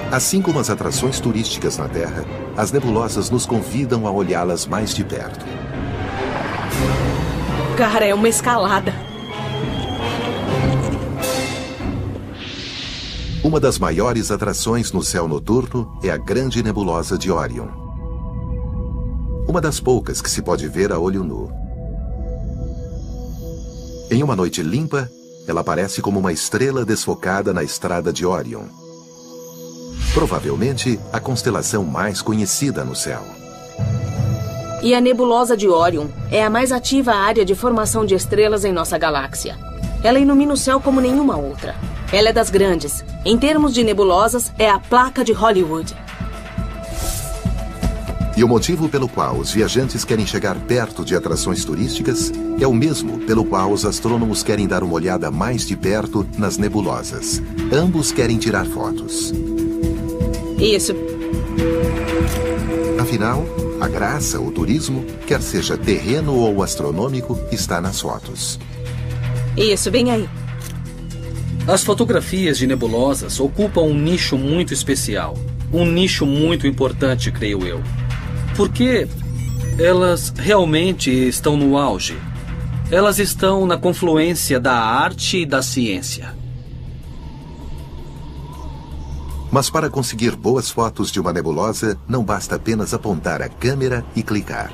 Assim como as atrações turísticas na Terra, as nebulosas nos convidam a olhá-las mais de perto. Cara, é uma escalada. Uma das maiores atrações no céu noturno é a Grande Nebulosa de Órion. Uma das poucas que se pode ver a olho nu. Em uma noite limpa, ela aparece como uma estrela desfocada na estrada de Órion. Provavelmente a constelação mais conhecida no céu. E a nebulosa de Órion é a mais ativa área de formação de estrelas em nossa galáxia. Ela ilumina o céu como nenhuma outra. Ela é das grandes. Em termos de nebulosas, é a placa de Hollywood. E o motivo pelo qual os viajantes querem chegar perto de atrações turísticas é o mesmo pelo qual os astrônomos querem dar uma olhada mais de perto nas nebulosas. Ambos querem tirar fotos. Isso. Afinal, a graça, o turismo, quer seja terreno ou astronômico, está nas fotos. Isso, vem aí. As fotografias de nebulosas ocupam um nicho muito especial. Um nicho muito importante, creio eu. Porque elas realmente estão no auge. Elas estão na confluência da arte e da ciência. Mas para conseguir boas fotos de uma nebulosa, não basta apenas apontar a câmera e clicar.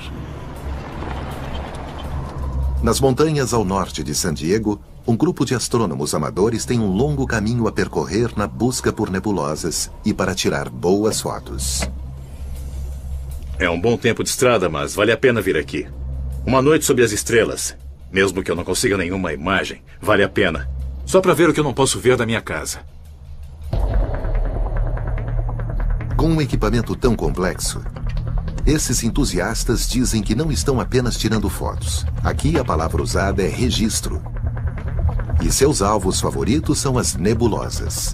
Nas montanhas ao norte de San Diego, um grupo de astrônomos amadores tem um longo caminho a percorrer na busca por nebulosas e para tirar boas fotos. É um bom tempo de estrada, mas vale a pena vir aqui. Uma noite sob as estrelas, mesmo que eu não consiga nenhuma imagem, vale a pena. Só para ver o que eu não posso ver da minha casa. Com um equipamento tão complexo, esses entusiastas dizem que não estão apenas tirando fotos. Aqui a palavra usada é registro. E seus alvos favoritos são as nebulosas.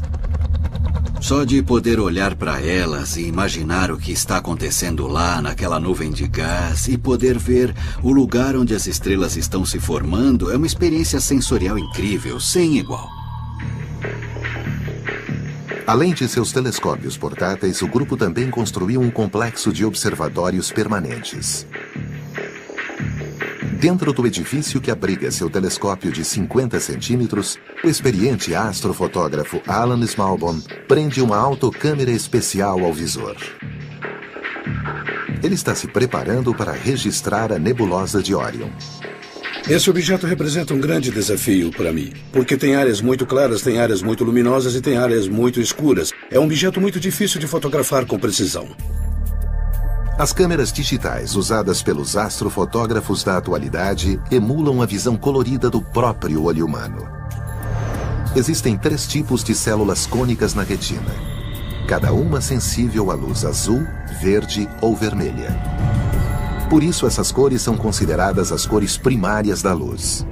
Só de poder olhar para elas e imaginar o que está acontecendo lá naquela nuvem de gás e poder ver o lugar onde as estrelas estão se formando é uma experiência sensorial incrível, sem igual. Além de seus telescópios portáteis, o grupo também construiu um complexo de observatórios permanentes. Dentro do edifício que abriga seu telescópio de 50 centímetros, o experiente astrofotógrafo Alan Smallbone prende uma autocâmera especial ao visor. Ele está se preparando para registrar a nebulosa de Órion. Esse objeto representa um grande desafio para mim, porque tem áreas muito claras, tem áreas muito luminosas e tem áreas muito escuras. É um objeto muito difícil de fotografar com precisão. As câmeras digitais usadas pelos astrofotógrafos da atualidade emulam a visão colorida do próprio olho humano. Existem 3 tipos de células cônicas na retina, cada uma sensível à luz azul, verde ou vermelha. Por isso, essas cores são consideradas as cores primárias da luz.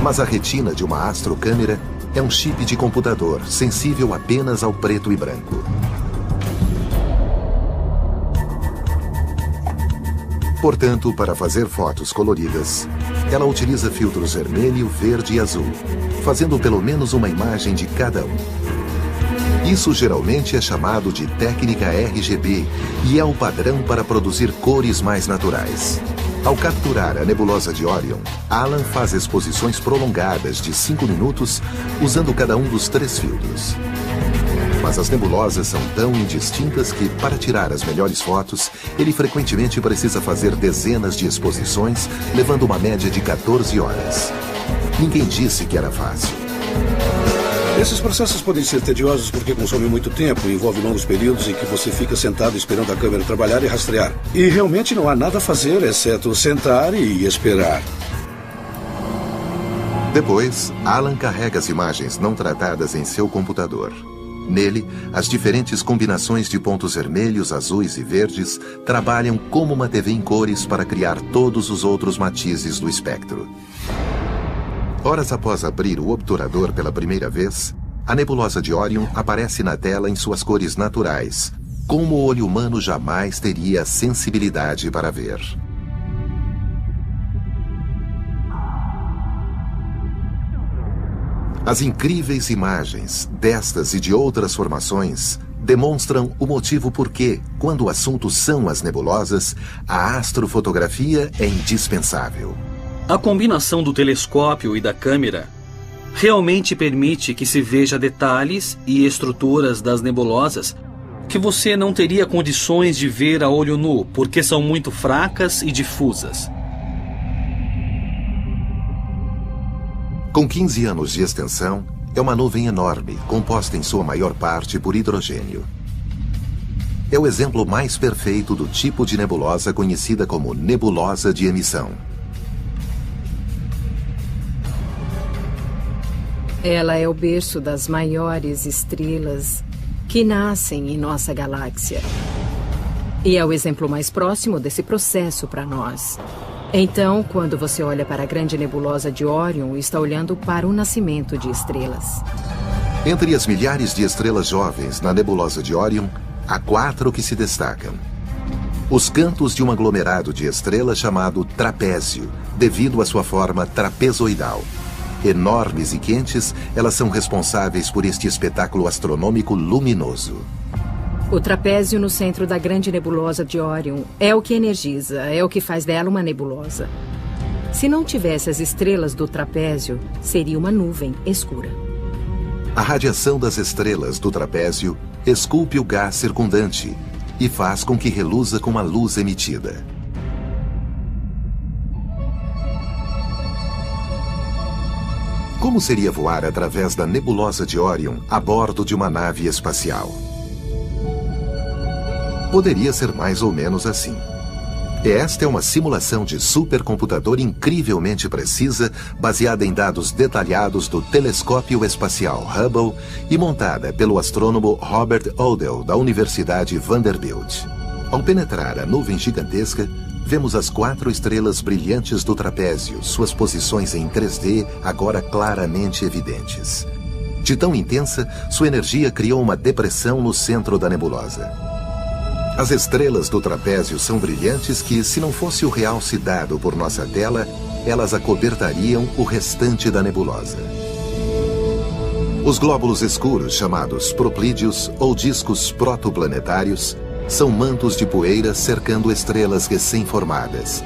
Mas a retina de uma astrocâmera é um chip de computador sensível apenas ao preto e branco. Portanto, para fazer fotos coloridas, ela utiliza filtros vermelho, verde e azul, fazendo pelo menos uma imagem de cada um. Isso geralmente é chamado de técnica RGB e é o padrão para produzir cores mais naturais. Ao capturar a nebulosa de Orion, Alan faz exposições prolongadas de 5 minutos usando cada um dos 3 filtros. Mas as nebulosas são tão indistintas que, para tirar as melhores fotos, ele frequentemente precisa fazer dezenas de exposições, levando uma média de 14 horas. Ninguém disse que era fácil. Esses processos podem ser tediosos porque consomem muito tempo e envolve longos períodos em que você fica sentado esperando a câmera trabalhar e rastrear. E realmente não há nada a fazer, exceto sentar e esperar. Depois, Alan carrega as imagens não tratadas em seu computador. Nele, as diferentes combinações de pontos vermelhos, azuis e verdes trabalham como uma TV em cores para criar todos os outros matizes do espectro. Horas após abrir o obturador pela primeira vez, a nebulosa de Orion aparece na tela em suas cores naturais, como o olho humano jamais teria sensibilidade para ver. As incríveis imagens destas e de outras formações demonstram o motivo por que, quando o assunto são as nebulosas, a astrofotografia é indispensável. A combinação do telescópio e da câmera realmente permite que se veja detalhes e estruturas das nebulosas que você não teria condições de ver a olho nu, porque são muito fracas e difusas. Com 15 anos de extensão, é uma nuvem enorme, composta em sua maior parte por hidrogênio. É o exemplo mais perfeito do tipo de nebulosa conhecida como nebulosa de emissão. Ela é o berço das maiores estrelas que nascem em nossa galáxia. E é o exemplo mais próximo desse processo para nós. Então, quando você olha para a grande nebulosa de Orion, está olhando para o nascimento de estrelas. Entre as milhares de estrelas jovens na nebulosa de Orion, há 4 que se destacam. Os cantos de um aglomerado de estrelas chamado trapézio, devido à sua forma trapezoidal. Enormes e quentes, elas são responsáveis por este espetáculo astronômico luminoso. O trapézio no centro da grande nebulosa de Orion é o que energiza, é o que faz dela uma nebulosa. Se não tivesse as estrelas do trapézio, seria uma nuvem escura. A radiação das estrelas do trapézio esculpe o gás circundante e faz com que reluza com a luz emitida. Como seria voar através da nebulosa de Orion a bordo de uma nave espacial? Poderia ser mais ou menos assim. Esta é uma simulação de supercomputador incrivelmente precisa, baseada em dados detalhados do telescópio espacial Hubble e montada pelo astrônomo Robert Odell, da Universidade Vanderbilt. Ao penetrar a nuvem gigantesca, vemos as 4 estrelas brilhantes do trapézio, suas posições em 3D agora claramente evidentes. De tão intensa, sua energia criou uma depressão no centro da nebulosa. As estrelas do trapézio são brilhantes que, se não fosse o realce dado por nossa tela, elas acobertariam o restante da nebulosa. Os glóbulos escuros, chamados proplídeos ou discos protoplanetários, são mantos de poeira cercando estrelas recém-formadas.